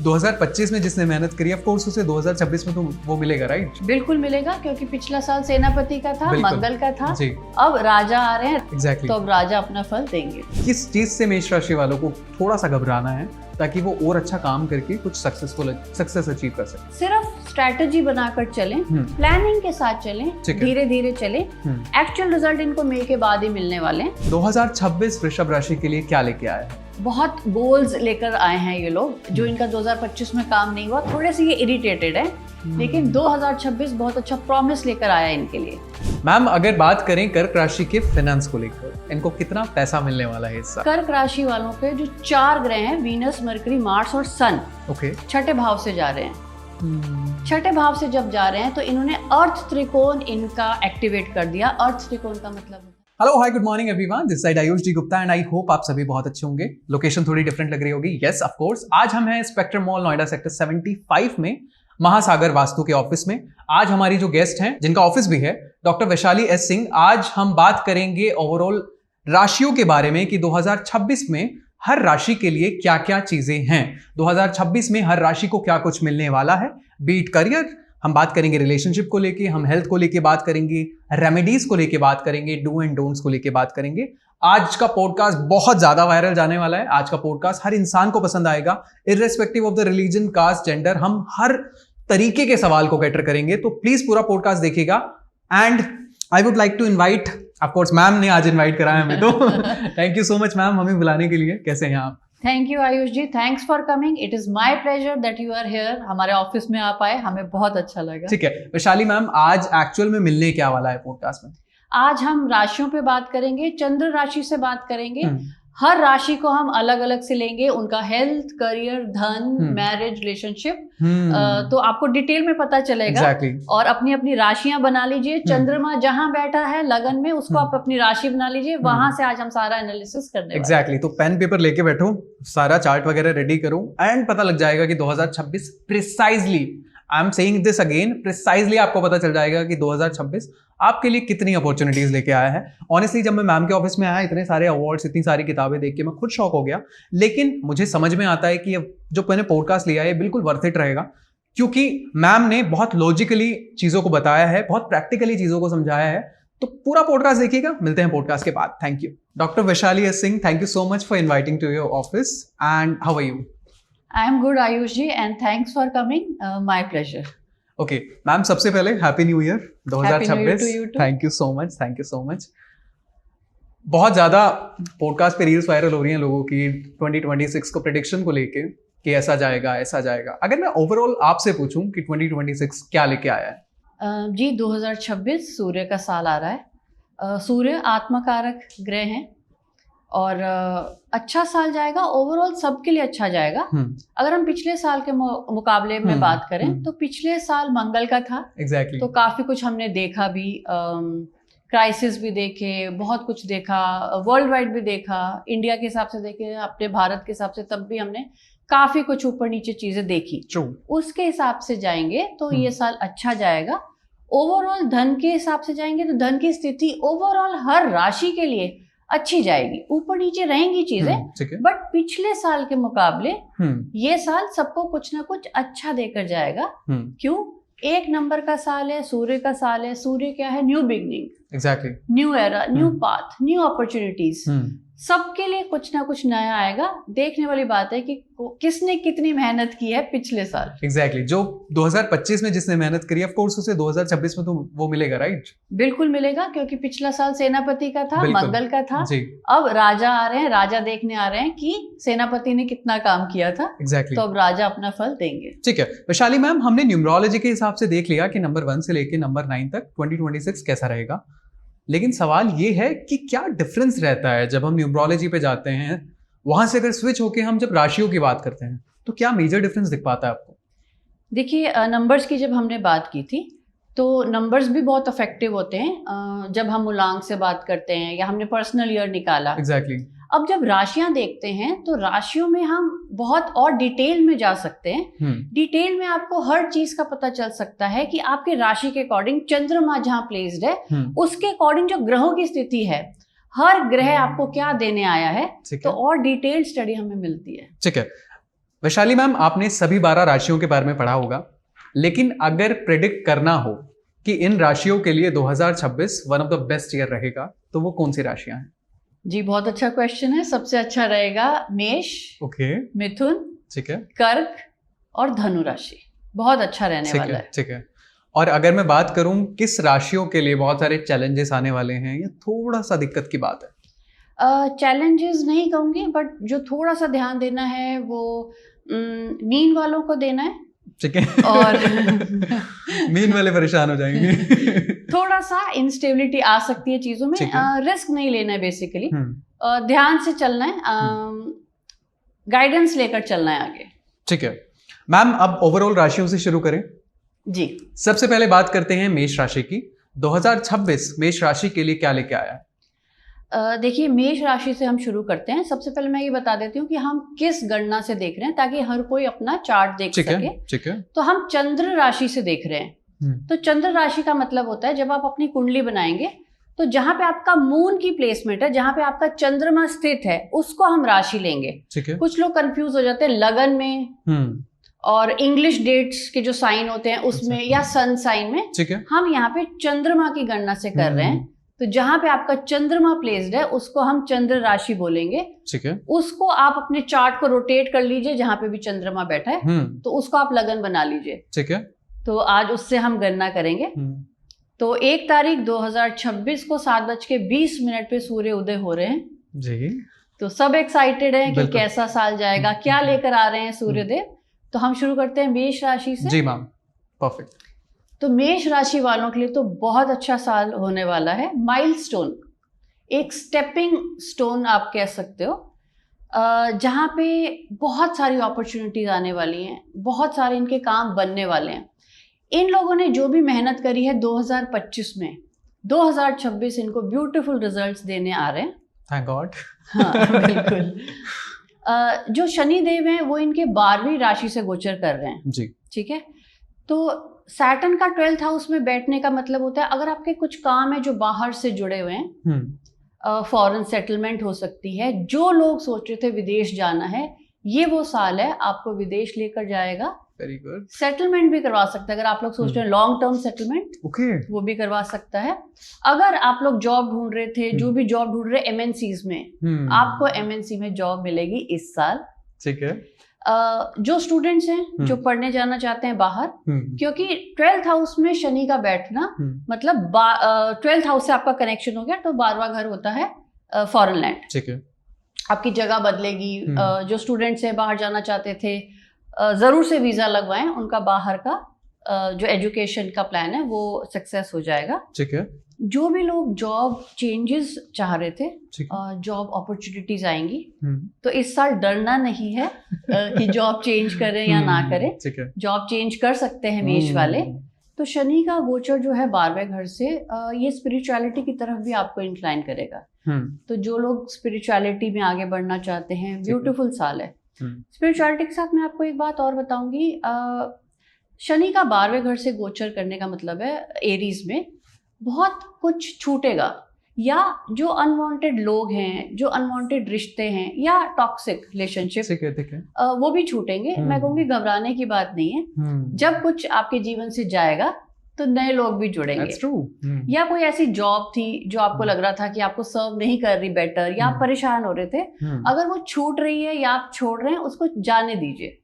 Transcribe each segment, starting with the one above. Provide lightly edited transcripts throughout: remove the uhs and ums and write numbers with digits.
2025 में जिसने मेहनत करी, ऑफ कोर्स उसे 2026 में तो वो मिलेगा, राइट? बिल्कुल मिलेगा, क्योंकि पिछला साल सेनापति का था, बिल्कुल। मंगल का था जी। अब राजा आ रहे हैं। एग्जैक्टली। तो अब राजा अपना फल देंगे। किस चीज से मेष राशि वालों को थोड़ा सा घबराना है ताकि वो और अच्छा काम करके कुछ सक्सेस अचीव कर सके? सिर्फ स्ट्रैटेजी बनाकर चलें, प्लानिंग के साथ चलें, ठीक है। धीरे धीरे चलें। एक्चुअल रिजल्ट इनको मई के बाद ही मिलने वाले हैं। 2026 वृषभ राशि के लिए क्या लेके आया है? बहुत गोल्स लेकर आए हैं ये लोग, जो इनका 2025 में काम नहीं हुआ। थोड़े से ये इरिटेटेड है, लेकिन 2026 बहुत अच्छा प्रॉमिस लेकर आया है इनके लिए। मैम, अगर बात करें कर्क राशि के फाइनेंस को लेकर, इनको कितना पैसा मिलने वाला है इस साल? कर्क राशि वालों के जो 4 ग्रह हैं, वीनस, मरकरी, मार्स और सन, ओके। छठे भाव से जा रहे हैं। छठे भाव से जब जा रहे हैं तो इन्होंने अर्थ त्रिकोण इनका एक्टिवेट कर दिया। अर्थ त्रिकोण का मतलब hello, hi, good morning everyone, this side Ayush D Gupta and I hope आप सभी बहुत अच्छे होंगे। लोकेशन थोड़ी डिफरेंट लग रही होगी, यस ऑफ कोर्स। आज हम हैं स्पेक्ट्रम मॉल, नोएडा सेक्टर 75 में, महासागर वास्तु के ऑफिस में। आज हमारी जो गेस्ट हैं, जिनका ऑफिस भी है, डॉक्टर वैशाली एस सिंह। आज हम बात करेंगे ओवरऑल राशियों के बारे में कि 2026 में हर राशि के लिए क्या क्या चीजें हैं। 2026 में हर राशि को क्या कुछ मिलने वाला है, बीट करियर, हम बात करेंगे रिलेशनशिप को लेके, हम हेल्थ को लेके बात करेंगे, रेमेडीज को लेके बात करेंगे, डू एंड डोंट्स को लेके बात करेंगे। आज का पॉडकास्ट बहुत ज्यादा वायरल जाने वाला है। आज का पॉडकास्ट हर इंसान को पसंद आएगा, irrespective of the religion, caste, gender. हम हर तरीके के सवाल को कैटर करेंगे, तो प्लीज पूरा पॉडकास्ट देखिएगा। And I would like to invite, of course ma'am ने आज इनवाइट करा है हमें, तो thank you so much ma'am हमें बुलाने के लिए। कैसे हैं आप? Thank you Ayush ji, thanks for coming. It is my pleasure that you are here. हमारे ऑफिस में आप आए, हमें बहुत अच्छा लगा। ठीक है वैशाली मैम, आज एक्चुअल में मिलने क्या वाला है पॉडकास्ट में? आज हम राशियों पे बात करेंगे, चंद्र राशि से बात करेंगे। हर राशि को हम अलग अलग से लेंगे, उनका हेल्थ, करियर, धन, मैरिज, रिलेशनशिप, तो आपको डिटेल में पता चलेगा। Exactly. और अपनी अपनी राशियां बना लीजिए। चंद्रमा जहां बैठा है लगन में, उसको आप अपनी राशि बना लीजिए। वहां से आज हम सारा एनालिसिस करने एग्जैक्टली। तो पेन पेपर लेके बैठो, सारा चार्ट वगैरह रेडी करो, एंड पता लग जाएगा कि 2026 precisely, I am saying this again, precisely आपको पता चल जाएगा कि 2026 आपके लिए कितनी अपॉर्चुनिटीज लेके आया है। ऑनेस्टली जब मैं मैम के ऑफिस में आया, इतने सारे अवार्ड्स, इतनी सारी किताबें देख के मैं खुद शॉक हो गया। लेकिन मुझे समझ में आता है कि जो मैंने पॉडकास्ट लिया है बिल्कुल वर्थ इट रहेगा, क्योंकि मैम ने बहुत लॉजिकली चीजों को बताया है, बहुत प्रैक्टिकली चीजों को समझाया है। तो पूरा पॉडकास्ट देखिएगा। मिलते हैं पॉडकास्ट के बाद। Thank you doctor Vaishali S Singh, thank you so much for inviting to your office, and how are you? I am good Ayush ji, and thanks for coming, my pleasure. Okay ma'am, सबसे पहले happy new year 2026। Thank you so much, thank you so much. बहुत ज्यादा podcast पे reels viral हो रही हैं लोगों की 2026 को प्रेडिक्शन को लेके कि ऐसा जाएगा ऐसा जाएगा। अगर मैं ओवरऑल आपसे पूछूं कि 2026 क्या लेके आया है? जी 2026 सूर्य का साल आ रहा है। सूर्य आत्मकारक ग्रह हैं और अच्छा साल जाएगा, ओवरऑल सबके लिए अच्छा जाएगा। अगर हम पिछले साल के मुकाबले में बात करें तो पिछले साल मंगल का था। Exactly. तो काफी कुछ हमने देखा भी, क्राइसिस भी देखे, बहुत कुछ देखा, वर्ल्ड वाइड भी देखा, इंडिया के हिसाब से देखे, अपने भारत के हिसाब से तब भी हमने काफी कुछ ऊपर नीचे चीजें देखी। उसके हिसाब से जाएंगे तो ये साल अच्छा जाएगा। ओवरऑल धन के हिसाब से जाएंगे तो धन की स्थिति ओवरऑल हर राशि के लिए अच्छी जाएगी। ऊपर नीचे रहेंगी चीजें, बट पिछले साल के मुकाबले ये साल सबको कुछ ना कुछ अच्छा देकर जाएगा। क्यों? 1 नंबर का साल है, सूर्य का साल है। सूर्य क्या है? New beginning, exactly, new era, new path, new opportunities. सबके लिए कुछ ना कुछ नया आएगा। देखने वाली बात है कि किसने कितनी मेहनत की है पिछले साल। एग्जैक्टली। जो 2025 में जिसने मेहनत करी, ऑफ कोर्स उसे 2026 में तो वो मिलेगा, राइट? बिल्कुल मिलेगा, क्योंकि पिछला साल सेनापति का था, मंगल का था। अब राजा आ रहे हैं, राजा देखने आ रहे हैं कि सेनापति ने कितना काम किया था। एग्जैक्टली। तो अब राजा अपना फल देंगे। ठीक है वैशाली मैम, हमने न्यूमरोलॉजी के हिसाब से देख लिया कि नंबर 1 से लेके नंबर 9 तक 2026 कैसा रहेगा। लेकिन सवाल ये है कि क्या डिफरेंस रहता है जब हम न्यूमरोलॉजी पे जाते हैं, वहां से अगर स्विच होके हम जब राशियों की बात करते हैं, तो क्या मेजर डिफरेंस दिख पाता है आपको? देखिए, नंबर्स की जब हमने बात की थी तो नंबर्स भी बहुत इफेक्टिव होते हैं। जब हम मूलांक से बात करते हैं या हमने पर्सनल ईयर निकाला। एग्जैक्टली। अब जब राशियां देखते हैं तो राशियों में हम बहुत और डिटेल में जा सकते हैं। डिटेल में आपको हर चीज का पता चल सकता है कि आपके राशि के अकॉर्डिंग चंद्रमा जहां प्लेस्ड है, उसके अकॉर्डिंग जो ग्रहों की स्थिति है, हर ग्रह आपको क्या देने आया है, तो और डिटेल स्टडी हमें मिलती है। ठीक है वैशाली मैम, आपने सभी 12 राशियों के बारे में पढ़ा होगा, लेकिन अगर प्रेडिक्ट करना हो कि इन राशियों के लिए 2026 one of the best year रहेगा, तो वो कौन सी राशियां हैं? जी, बहुत अच्छा क्वेश्चन है। सबसे अच्छा रहेगा मेष, ओके, मिथुन, ठीक है, कर्क और धनु राशि। बहुत अच्छा रहने वाला है। ठीक है। और अगर मैं बात करूं किस राशियों के लिए बहुत सारे चैलेंजेस आने वाले हैं या थोड़ा सा दिक्कत की बात है? चैलेंजेस नहीं कहूंगी, बट जो थोड़ा सा ध्यान देना है वो मीन वालों को देना है। ठीक है। और मीन वाले परेशान हो जाएंगे। थोड़ा सा इंस्टेबिलिटी आ सकती है चीजों में। रिस्क नहीं लेना है बेसिकली। ध्यान से चलना है, गाइडेंस लेकर चलना है आगे। ठीक है मैम, अब ओवरऑल राशियों से शुरू करें। जी, सबसे पहले बात करते हैं मेष राशि की। 2026 मेष राशि के लिए क्या लेके आया? देखिए, मेष राशि से हम शुरू करते हैं। सबसे पहले मैं ये बता देती हूँ कि हम किस गणना से देख रहे हैं, ताकि हर कोई अपना चार्ट देख सके। ठीक है। तो हम चंद्र राशि से देख रहे हैं। तो चंद्र राशि का मतलब होता है, जब आप अपनी कुंडली बनाएंगे तो जहां पे आपका मून की प्लेसमेंट है, जहां पे आपका चंद्रमा स्थित है, उसको हम राशि लेंगे। ठीक है। कुछ लोग कंफ्यूज हो जाते हैं लगन में और इंग्लिश डेट्स के जो साइन होते हैं उसमें, या सन साइन में। ठीक है। हम यहाँ पे चंद्रमा की गणना से कर रहे हैं। तो जहां पे आपका चंद्रमा प्लेस्ड है उसको हम चंद्र राशि बोलेंगे। ठीक है। उसको आप अपने चार्ट को रोटेट कर लीजिए, जहां पे भी चंद्रमा बैठा है तो उसको आप लगन बना लीजिए। ठीक है। तो आज उससे हम गणना करेंगे। तो 1 तारीख 2026 को 7:20 पे सूर्य उदय हो रहे हैं जी। तो सब एक्साइटेड हैं कि कैसा साल जाएगा, क्या लेकर आ रहे हैं सूर्यदेव। तो हम शुरू करते हैं मेष राशि से। जी मैम, परफेक्ट। तो मेष राशि वालों के लिए तो बहुत अच्छा साल होने वाला है। माइलस्टोन, एक स्टेपिंग स्टोन आप कह सकते हो, जहाँ पे बहुत सारी अपॉर्चुनिटीज आने वाली हैं, बहुत सारे इनके काम बनने वाले हैं। इन लोगों ने जो भी मेहनत करी है 2025 में, 2026 इनको ब्यूटीफुल रिजल्ट्स देने आ रहे हैं। Thank God. हाँ, बिल्कुल। जो शनि देव हैं वो इनके 12वीं राशि से गोचर कर रहे हैं जी। ठीक है। तो सैटर्न का 12th हाउस में बैठने का मतलब होता है, अगर आपके कुछ काम है जो बाहर से जुड़े हुए हैं, फॉरेन सेटलमेंट हो सकती है। जो लोग सोच रहे थे विदेश जाना है, ये वो साल है, आपको विदेश लेकर जाएगा। Very good. सेटलमेंट भी करवा सकता है, अगर आप लोग सोच रहे हैं लॉन्ग टर्म सेटलमेंट, वो भी करवा सकता है। अगर आप लोग जॉब ढूंढ रहे थे, जो भी जॉब ढूंढ रहे एमएनसीज में, आपको एमएनसी में जॉब मिलेगी इस साल। ठीक है। जो स्टूडेंट्स हैं जो पढ़ने जाना चाहते हैं बाहर, क्योंकि 12th हाउस में शनि का बैठना मतलब 12th हाउस से आपका कनेक्शन हो गया, तो 12वां घर होता है फॉरेन लैंड। ठीक है। आपकी जगह बदलेगी। जो स्टूडेंट्स हैं बाहर जाना चाहते थे, जरूर से वीजा लगवाएं, उनका बाहर का जो एजुकेशन का प्लान है वो सक्सेस हो जाएगा। ठीक है। जो भी लोग जॉब चेंजेस चाह रहे थे, जॉब अपॉर्चुनिटीज आएंगी। तो इस साल डरना नहीं है कि जॉब चेंज करें या ना करें। जॉब चेंज कर सकते हैं मेष वाले। तो शनि का गोचर जो है 12वें घर से, ये स्पिरिचुअलिटी की तरफ भी आपको इंक्लाइन करेगा। तो जो लोग स्पिरिचुअलिटी में आगे बढ़ना चाहते हैं, ब्यूटीफुल साल है। स्पिरिचुअलिटी के साथ मैं आपको एक बात और बताऊंगी। शनि का 12वें घर से गोचर करने का मतलब है एरीज में बहुत कुछ छूटेगा, या जो अनवांटेड लोग हैं, जो अनवांटेड रिश्ते हैं या टॉक्सिक रिलेशनशिप, वो भी छूटेंगे। मैं कहूँगी घबराने की बात नहीं है। जब कुछ आपके जीवन से जाएगा तो नए लोग भी जुड़ेंगे। या कोई ऐसी जॉब थी जो आपको लग रहा था कि आपको सर्व नहीं कर रही बेटर, या आप परेशान हो रहे थे, अगर वो छूट रही है या आप छोड़ रहे हैं, उसको जाने दीजिए।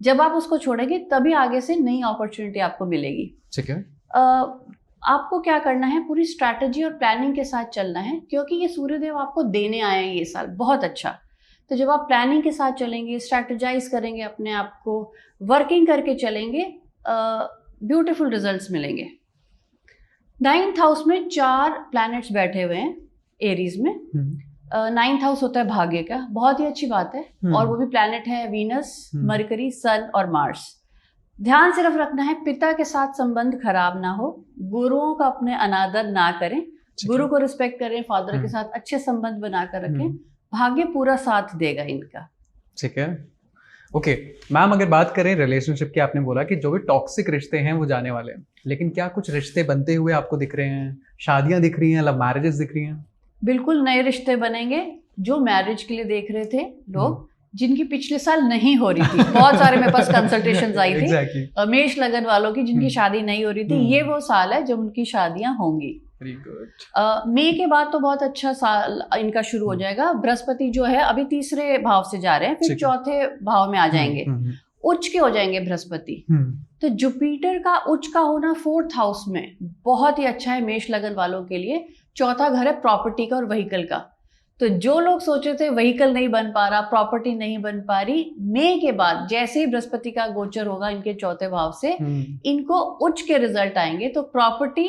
जब आप उसको छोड़ेंगे तभी आगे से नई अपॉर्चुनिटी आपको मिलेगी। ठीक है। आपको क्या करना है, पूरी स्ट्रैटेजी और प्लानिंग के साथ चलना है, क्योंकि ये सूर्यदेव आपको देने आए हैं ये साल बहुत अच्छा। तो जब आप प्लानिंग के साथ चलेंगे, स्ट्रैटेजाइज करेंगे, अपने आप को वर्किंग करके चलेंगे, ब्यूटीफुल रिजल्ट्स मिलेंगे। 9th हाउस में 4 प्लैनेट्स बैठे हुए हैं एरीज में। 9th हाउस होता है भाग्य का, बहुत ही अच्छी बात है। और वो भी प्लैनेट है वीनस, मरकरी, सन और मार्स। ध्यान सिर्फ रखना है पिता के साथ संबंध खराब ना हो, गुरुओं का अपने अनादर ना करें, गुरु को रिस्पेक्ट करें, फादर के साथ अच्छे संबंध बनाकर रखें। भाग्य पूरा साथ देगा इनका। ठीक है। ओके मैम, अगर बात करें रिलेशनशिप की, आपने बोला कि जो भी टॉक्सिक रिश्ते हैं वो जाने वाले हैं, लेकिन क्या कुछ रिश्ते बनते हुए आपको दिख रहे हैं? शादियां दिख रही हैं, लव मैरिजेस दिख रही हैं? बिल्कुल नए रिश्ते बनेंगे। जो मैरिज के लिए देख रहे थे लोग, जिनकी पिछले साल नहीं हो रही थी। बहुत सारे मेरे पास कंसल्टेशंस आई थी Exactly. मेष लगन वालों की जिनकी शादी नहीं हो रही थी। ये वो साल है जब उनकी शादियां होंगी। Very good. मई के बाद तो बहुत अच्छा साल इनका शुरू हो जाएगा। बृहस्पति जो है अभी तीसरे भाव से जा रहे हैं, फिर ठीक है। चौथे भाव में आ जाएंगे, उच्च के हो जाएंगे बृहस्पति। तो जुपिटर का उच्च का होना 4th हाउस में बहुत ही अच्छा है मेष लगन वालों के लिए। चौथा घर है प्रॉपर्टी का और व्हीकल का। तो जो लोग सोच रहे थे व्हीकल नहीं बन पा रहा, प्रॉपर्टी नहीं बन पा रही, मई के बाद जैसे ही बृहस्पति का गोचर होगा इनके चौथे भाव से, इनको उच्च के रिजल्ट आएंगे। तो प्रॉपर्टी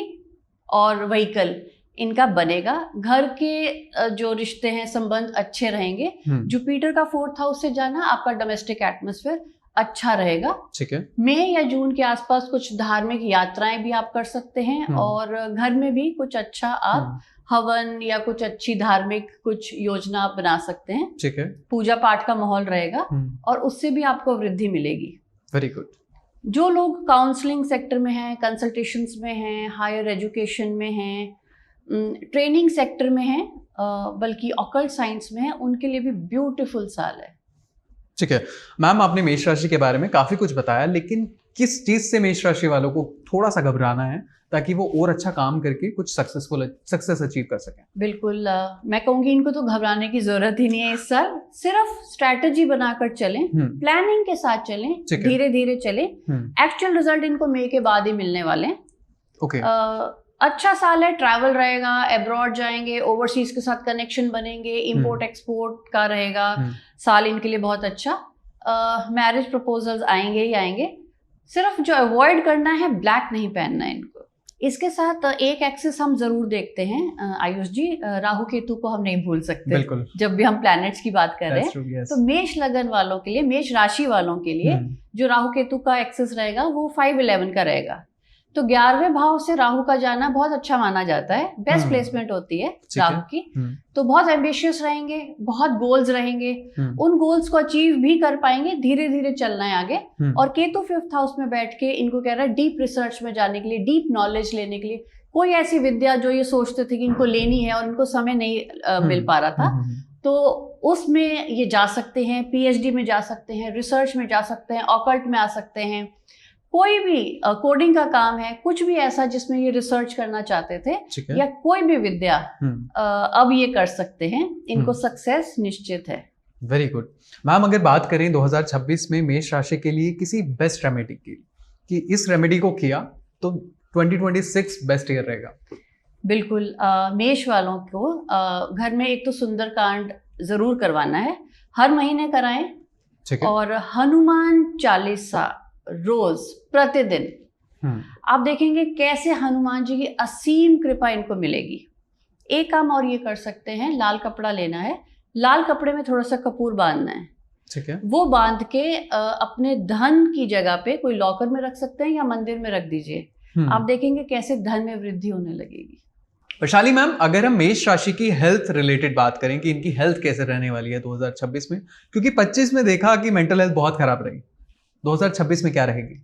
और व्हीकल इनका बनेगा। घर के जो रिश्ते हैं, संबंध अच्छे रहेंगे। जुपिटर का 4th हाउस से जाना आपका डोमेस्टिक एटमॉस्फेयर अच्छा रहेगा। ठीक है। मई या जून के आसपास कुछ धार्मिक यात्राएं भी आप कर सकते हैं और घर में भी कुछ अच्छा आप हवन या कुछ अच्छी धार्मिक कुछ योजना आप बना सकते हैं। ठीक है। पूजा पाठ का माहौल रहेगा और उससे भी आपको वृद्धि मिलेगी। Very good. जो लोग काउंसलिंग सेक्टर में हैं, कंसल्टेशंस में हैं, हायर एजुकेशन में हैं, ट्रेनिंग सेक्टर में हैं, बल्कि ऑकल्ट साइंस में हैं, उनके लिए भी ब्यूटीफुल साल है। ठीक है मैम, आपने मेष राशि के बारे में काफी कुछ बताया, लेकिन किस चीज से मेष राशि वालों को थोड़ा सा घबराना है ताकि वो और अच्छा काम करके कुछ सक्सेस अचीव कर सकें? बिल्कुल, मैं कहूँगी इनको तो घबराने की जरूरत ही नहीं है इस साल। सिर्फ स्ट्रैटेजी बनाकर चलें, प्लानिंग के साथ चलें, धीरे धीरे चलें। एक्चुअल रिजल्ट इनको मई के बाद ही मिलने वाले हैं। ओके। अच्छा साल है, ट्रैवल रहेगा, अब्रॉड जाएंगे, ओवरसीज के साथ कनेक्शन बनेंगे, इंपोर्ट एक्सपोर्ट का रहेगा साल इनके लिए बहुत अच्छा। मैरिज प्रपोजल्स आएंगे ही आएंगे। सिर्फ जो अवॉइड करना है, ब्लैक नहीं पहनना है इनको। इसके साथ एक एक्सिस हम जरूर देखते हैं आयुष जी, राहु केतु को हम नहीं भूल सकते। बिल्कुल। जब भी हम प्लैनेट्स की बात कर रहे हैं। true, yes. तो मेष लगन वालों के लिए, मेष राशि वालों के लिए जो राहु केतु का एक्सिस रहेगा वो 5-11 का रहेगा। तो 11वें भाव से राहु का जाना बहुत अच्छा माना जाता है। बेस्ट प्लेसमेंट होती है राहु की। तो बहुत एम्बिशियस रहेंगे, बहुत गोल्स रहेंगे, उन गोल्स को अचीव भी कर पाएंगे। धीरे धीरे चलना है आगे। और केतु 5th हाउस में बैठ के इनको कह रहा है डीप रिसर्च में जाने के लिए, डीप नॉलेज लेने के लिए। कोई ऐसी विद्या जो ये सोचते थे कि इनको लेनी है और इनको समय नहीं मिल पा रहा था, तो उसमें ये जा सकते हैं। पीएचडी में जा सकते हैं, रिसर्च में जा सकते हैं, ऑकल्ट में आ सकते हैं। कोई भी कोडिंग का काम है, कुछ भी ऐसा जिसमें ये रिसर्च करना चाहते थे, या कोई भी विद्या अब ये कर सकते हैं। इनको सक्सेस निश्चित है। वेरी गुड मैम, अगर बात करें 2026 में मेष राशि के लिए किसी बेस्ट रेमेडी की, कि इस रेमेडी को किया तो 2026 बेस्ट ईयर रहेगा? बिल्कुल, मेष वालों को घर में एक तो सुंदरकांड जरूर करवाना है, हर महीने कराएं। और हनुमान चालीसा रोज प्रतिदिन आप देखेंगे कैसे हनुमान जी की असीम कृपा इनको मिलेगी। एक काम और ये कर सकते हैं, लाल कपड़ा लेना है, लाल कपड़े में थोड़ा सा कपूर बांधना है। ठीक है। वो बांध के अपने धन की जगह पे कोई लॉकर में रख सकते हैं या मंदिर में रख दीजिए। आप देखेंगे कैसे धन में वृद्धि होने लगेगी। वैशाली मैम, अगर हम मेष राशि की हेल्थ रिलेटेड बात करें कि इनकी हेल्थ कैसे रहने वाली है 2026 में, क्योंकि 25 में देखा कि मेंटल हेल्थ बहुत खराब रही, 2026 में क्या रहेगी?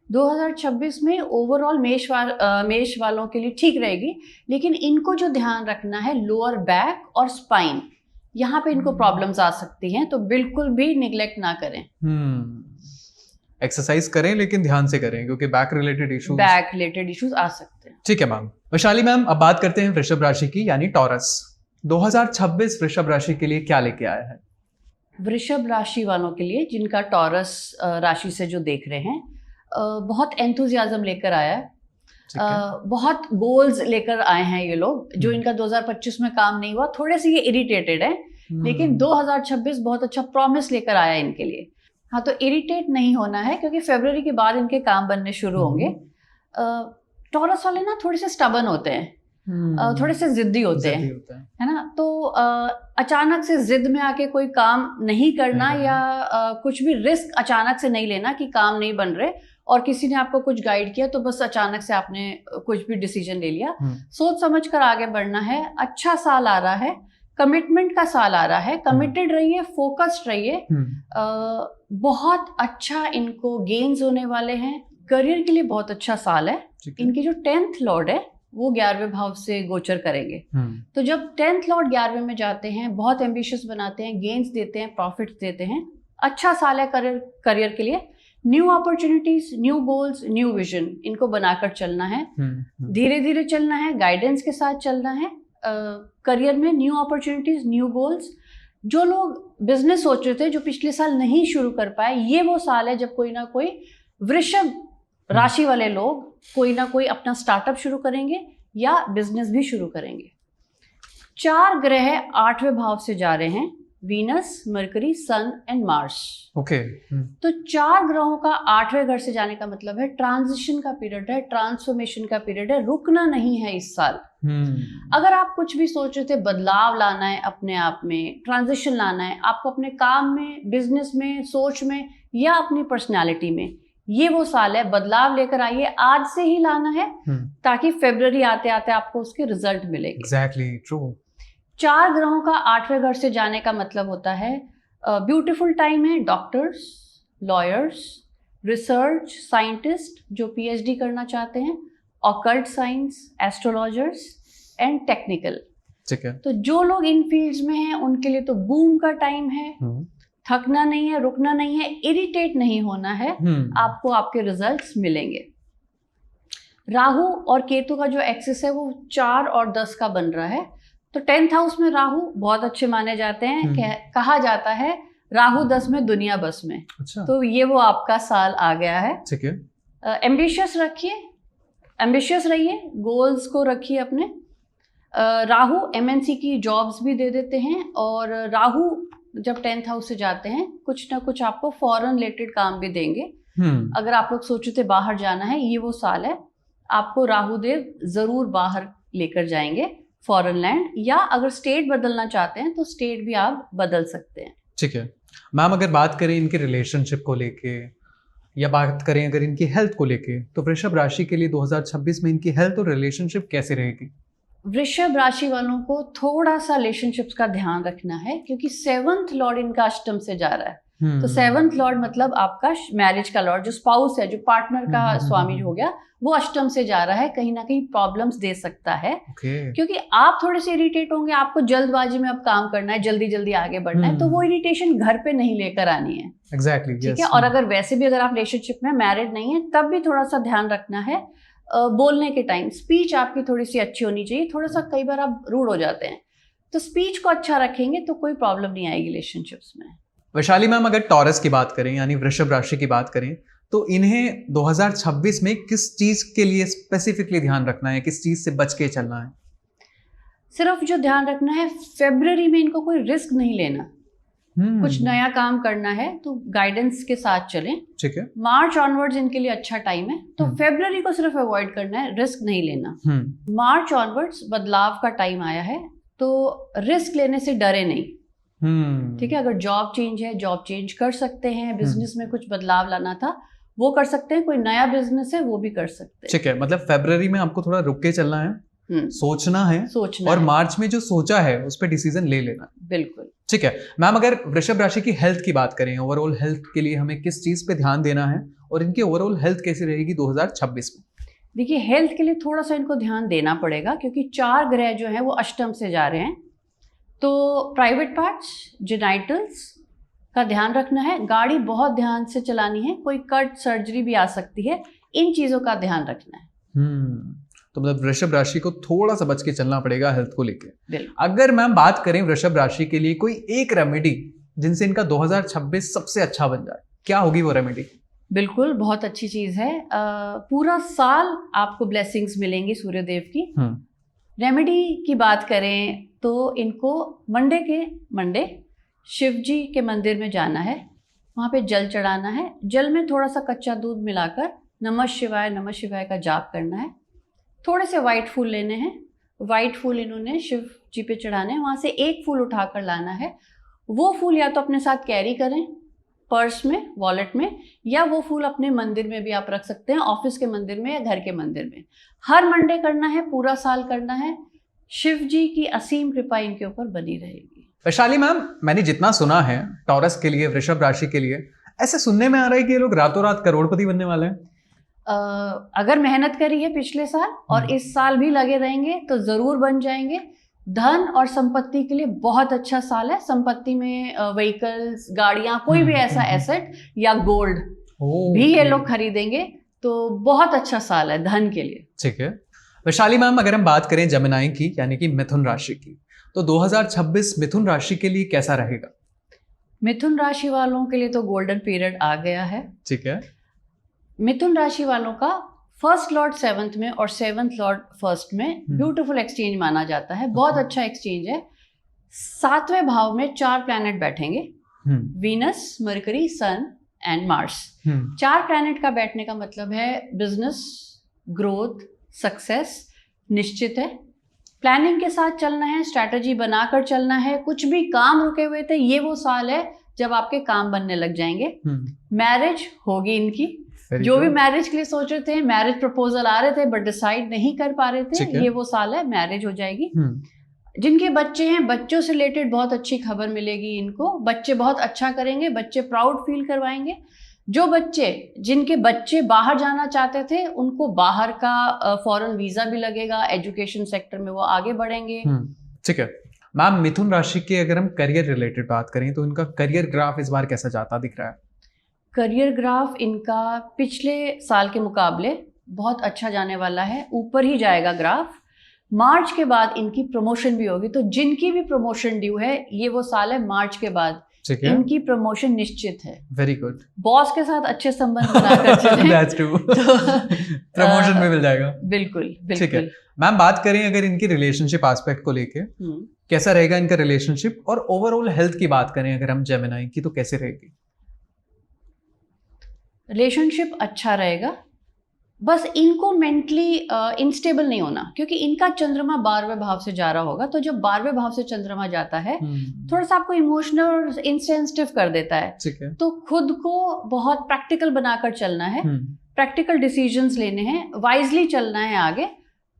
2026 में ओवरऑल मेष वालों के लिए ठीक रहेगी, लेकिन इनको जो ध्यान रखना है लोअर बैक और स्पाइन, यहाँ पे इनको प्रॉब्लम्स आ सकती हैं, तो बिल्कुल भी निगलेक्ट ना करें। एक्सरसाइज करें लेकिन ध्यान से करें, क्योंकि बैक रिलेटेड इश्यूज आ सकते हैं। ठीक है मैम। वैशाली मैम, अब बात करते हैं वृषभ राशि की, यानी टॉरस। 2026 वृषभ राशि के लिए क्या लेके आया है? वृषभ राशि वालों के लिए, जिनका टॉरस राशि से जो देख रहे हैं, बहुत एंथुजियाज्म लेकर आया है। बहुत गोल्स लेकर आए हैं ये लोग, जो इनका 2025 में काम नहीं हुआ, थोड़े से ये इरिटेटेड है, लेकिन 2026 बहुत अच्छा प्रॉमिस लेकर आया इनके लिए। हाँ, तो इरिटेट नहीं होना है, क्योंकि फरवरी के बाद इनके काम बनने शुरू होंगे। टॉरस वाले ना थोड़े से स्टबन होते हैं, थोड़े से जिद्दी होते हैं, है ना। तो अचानक से जिद में आके कोई काम नहीं करना, या कुछ भी रिस्क अचानक से नहीं लेना कि काम नहीं बन रहे और किसी ने आपको कुछ गाइड किया तो बस अचानक से आपने कुछ भी डिसीजन ले लिया। सोच समझ कर आगे बढ़ना है। अच्छा साल आ रहा है, कमिटमेंट का साल आ रहा है। कमिटेड रहिए, फोकस्ड रहिए। बहुत अच्छा इनको गेन्स होने वाले हैं। करियर के लिए बहुत अच्छा साल है। इनके जो 10th लॉर्ड है वो 11वें भाव से गोचर करेंगे। तो जब 10th लॉर्ड 11वें में जाते हैं, बहुत एम्बिशियस बनाते हैं, गेन्स देते हैं, प्रॉफिट्स देते हैं, अच्छा साल है करियर के लिए। New opportunities, new goals, new vision, इनको बनाकर चलना है, धीरे धीरे चलना है, गाइडेंस के साथ चलना है। करियर में न्यू अपॉर्चुनिटीज, न्यू गोल्स। जो लोग बिजनेस सोच रहे थे, जो पिछले साल नहीं शुरू कर पाए, ये वो साल है जब कोई ना कोई वृषभ राशि वाले लोग कोई ना कोई अपना स्टार्टअप शुरू करेंगे या बिजनेस भी शुरू करेंगे। 4 ग्रह 8वें भाव से जा रहे हैं, Venus, Mercury, sun and Mars. Okay. तो 4 ग्रहों का 8वें घर से जाने का मतलब है ट्रांजिशन का पीरियड है, ट्रांसफॉर्मेशन का पीरियड है, रुकना नहीं है इस साल। अगर आप कुछ भी सोच रहे थे, बदलाव लाना है अपने आप में, ट्रांजिशन लाना है आपको अपने काम में, बिजनेस में, सोच में या अपनी पर्सनालिटी में, ये वो साल है। बदलाव लेकर आइए, आज से ही लाना है, ताकि फरवरी आते आते आपको उसके रिजल्ट मिलेंगे। Exactly true. 4 ग्रहों का 8वें घर से जाने का मतलब होता है ब्यूटीफुल टाइम है डॉक्टर्स, लॉयर्स, रिसर्च साइंटिस्ट जो पीएचडी करना चाहते हैं, occult science, astrologers and technical. ठीक है। तो जो लोग इन फील्ड्स में हैं उनके लिए तो बूम का टाइम है। थकना नहीं है, रुकना नहीं है, इरिटेट नहीं होना है, आपको आपके रिजल्ट्स मिलेंगे। राहु और केतु का जो एक्सिस है वो 4 और 10 का बन रहा है। तो 10th हाउस में राहु बहुत अच्छे माने जाते हैं। कहा जाता है राहु 10 में दुनिया बस में। अच्छा। तो ये वो आपका साल आ गया है। ठीक है। एम्बिशियस रखिए, एम्बिशियस रहिए, गोल्स को रखिए अपने। राहु एमएनसी की जॉब्स भी दे देते हैं, और राहु जब 10th हाउस से जाते हैं कुछ ना कुछ आपको फॉरेन रिलेटेड काम भी देंगे। अगर आप लोग सोचे थे बाहर जाना है, ये वो साल है, आपको राहु देव जरूर बाहर लेकर जाएंगे, फॉरेन लैंड, या अगर स्टेट बदलना चाहते हैं तो स्टेट भी आप बदल सकते हैं। ठीक है मैम, अगर बात करें इनके रिलेशनशिप को लेके या बात करें अगर इनकी हेल्थ को लेके, तो वृषभ राशि के लिए 2026 में इनकी हेल्थ और रिलेशनशिप कैसे रहेगी? वृषभ राशि वालों को थोड़ा सा रिलेशनशिप्स का ध्यान रखना है, क्योंकि 7th लॉर्ड इनका अष्टम से जा रहा है। तो 7th लॉर्ड मतलब आपका मैरिज का लॉर्ड, जो स्पाउस है, जो पार्टनर का स्वामी हो गया, वो अष्टम से जा रहा है, कहीं ना कहीं प्रॉब्लम्स दे सकता है। क्योंकि आप थोड़े से इरिटेट होंगे, आपको जल्दबाजी में अब काम करना है, जल्दी जल्दी आगे बढ़ना है, तो वो इरिटेशन घर पे नहीं लेकर आनी है। एग्जैक्टली। ठीक है। और अगर वैसे भी अगर आप रिलेशनशिप में मैरिड नहीं है, तब भी थोड़ा सा ध्यान रखना है। बोलने के टाइम स्पीच आपकी थोड़ी सी अच्छी होनी चाहिए। थोड़ा सा कई बार आप रूड हो जाते हैं, तो स्पीच को अच्छा रखेंगे तो कोई प्रॉब्लम नहीं आएगी रिलेशनशिप्स में। वैशाली मैम, अगर टॉरस की बात करें यानी वृषभ राशि की बात करें, तो इन्हें 2026 में किस चीज के लिए स्पेसिफिकली ध्यान रखना है, किस चीज से बच के चलना है? सिर्फ जो ध्यान रखना है, फरवरी में इनको कोई रिस्क नहीं लेना। कुछ नया काम करना है तो गाइडेंस के साथ चलें। ठीक है। मार्च ऑनवर्ड्स इनके लिए अच्छा टाइम है, तो फरवरी को सिर्फ अवॉइड करना है, रिस्क नहीं लेना। मार्च ऑनवर्ड्स बदलाव का टाइम आया है, तो रिस्क लेने से डरे नहीं। ठीक है। अगर जॉब चेंज है, जॉब चेंज कर सकते हैं, बिजनेस में कुछ बदलाव लाना था वो कर सकते हैं, कोई नया बिजनेस है वो भी कर सकते हैं। ठीक है। मतलब फरवरी में आपको थोड़ा रुक के चलना है, सोचना है, और मार्च में जो सोचा है उस पर डिसीजन ले लेना। बिल्कुल। ठीक है मैम, अगर वृषभ राशि की हेल्थ की बात करें, ओवरऑल हेल्थ के लिए हमें किस चीज पे ध्यान देना है और इनकी ओवरऑल हेल्थ कैसी रहेगी 2026 में? देखिए, हेल्थ के लिए थोड़ा सा इनको ध्यान देना पड़ेगा, क्योंकि 4 ग्रह जो है वो अष्टम से जा रहे हैं। तो प्राइवेट पार्ट्स, जेनाइटल्स का ध्यान रखना है। गाड़ी बहुत ध्यान से चलानी है, कोई कट सर्जरी भी आ सकती है, इन चीजों का ध्यान रखना है। तो मतलब वृषभ राशि को थोड़ा सा बच के चलना पड़ेगा हेल्थ को लेके। अगर मैम बात करें वृषभ राशि के लिए कोई एक रेमेडी जिनसे इनका 2026 सबसे अच्छा बन जाए, क्या होगी वो रेमेडी? बिल्कुल, बहुत अच्छी चीज है। पूरा साल आपको ब्लेसिंग्स मिलेंगी सूर्यदेव की। रेमेडी की बात करें तो इनको मंडे शिव जी के मंदिर में जाना है, वहाँ पे जल चढ़ाना है। जल में थोड़ा सा कच्चा दूध मिलाकर नमः शिवाय का जाप करना है। थोड़े से वाइट फूल लेने हैं, वाइट फूल इन्होंने शिव जी पे चढ़ाने हैं। वहाँ से एक फूल उठाकर लाना है। वो फूल या तो अपने साथ कैरी करें पर्स में, वॉलेट में, या वो फूल अपने मंदिर में भी आप रख सकते हैं, ऑफिस के मंदिर में या घर के मंदिर में। हर मंडे करना है, पूरा साल करना है। शिव जी की असीम कृपा इनके ऊपर बनी रहेगी। वैशाली मैम, मैंने जितना सुना है टॉरस के लिए, वृषभ राशि के लिए, ऐसे सुनने में आ रहा है कि ये लोग रातों रात करोड़पति बनने वाले हैं। अगर मेहनत करी है पिछले साल और इस साल भी लगे रहेंगे तो जरूर बन जाएंगे। धन और संपत्ति के लिए बहुत अच्छा साल है। संपत्ति में व्हीकल्स, गाड़ियां, कोई भी ऐसा एसेट या गोल्ड भी ये लोग खरीदेंगे, तो बहुत अच्छा साल है धन के लिए। ठीक है। वैशाली मैम, अगर हम बात करें जेमिनी की यानी कि मिथुन राशि की, तो 2026 मिथुन राशि के लिए कैसा रहेगा? मिथुन राशि वालों के लिए तो गोल्डन पीरियड आ गया है। ठीक है। मिथुन राशि वालों का फर्स्ट लॉर्ड 7th में और 7th लॉर्ड 1st में ब्यूटीफुल एक्सचेंज माना जाता है। बहुत अच्छा एक्सचेंज है। 7वें भाव में 4 प्लैनेट बैठेंगे, Venus, Mercury, sun and Mars. 4 planet का बैठने का मतलब है बिजनेस, ग्रोथ, सक्सेस निश्चित है। प्लानिंग के साथ चलना है, स्ट्रैटेजी बनाकर चलना है। कुछ भी काम रुके हुए थे, ये वो साल है जब आपके काम बनने लग जाएंगे। मैरिज होगी इनकी। जो भी मैरिज के लिए सोच रहे थे, मैरिज प्रपोजल आ रहे थे बट डिसाइड नहीं कर पा रहे थे, ये वो साल है, मैरिज हो जाएगी। जिनके बच्चे हैं, बच्चों से रिलेटेड बहुत अच्छी खबर मिलेगी इनको। बच्चे बहुत अच्छा करेंगे, बच्चे प्राउड फील करवाएंगे। जो बच्चे, जिनके बच्चे बाहर जाना चाहते थे, उनको बाहर का फॉरेन वीजा भी लगेगा। एजुकेशन सेक्टर में वो आगे बढ़ेंगे। ठीक है मैम, मिथुन राशि के अगर हम करियर रिलेटेड बात करें तो इनका करियर ग्राफ इस बार कैसा जाता दिख रहा है? करियर ग्राफ इनका पिछले साल के मुकाबले बहुत अच्छा जाने वाला है, ऊपर ही जाएगा ग्राफ। मार्च के बाद इनकी प्रमोशन भी होगी, तो जिनकी भी प्रमोशन ड्यू है, ये वो साल है मार्च के बाद इनकी प्रमोशन निश्चित है। Very good. बॉस के साथ अच्छे संबंध बनाकर चलें। That's true. प्रमोशन भी मिल जाएगा। बिल्कुल बिल्कुल। ठीक है मैम, बात करें अगर इनकी रिलेशनशिप एस्पेक्ट को लेके, कैसा रहेगा इनका रिलेशनशिप? और ओवरऑल हेल्थ की बात करें अगर हम जेमिनी की, तो कैसे रहेगी? रिलेशनशिप अच्छा रहेगा, बस इनको मेंटली इनस्टेबल नहीं होना, क्योंकि इनका चंद्रमा 12वें भाव से जा रहा होगा। तो जब 12वें भाव से चंद्रमा जाता है, थोड़ा सा आपको इमोशनल और इंसेंसिटिव कर देता है। तो खुद को बहुत प्रैक्टिकल बनाकर चलना है, प्रैक्टिकल डिसीजंस लेने हैं, वाइजली चलना है आगे।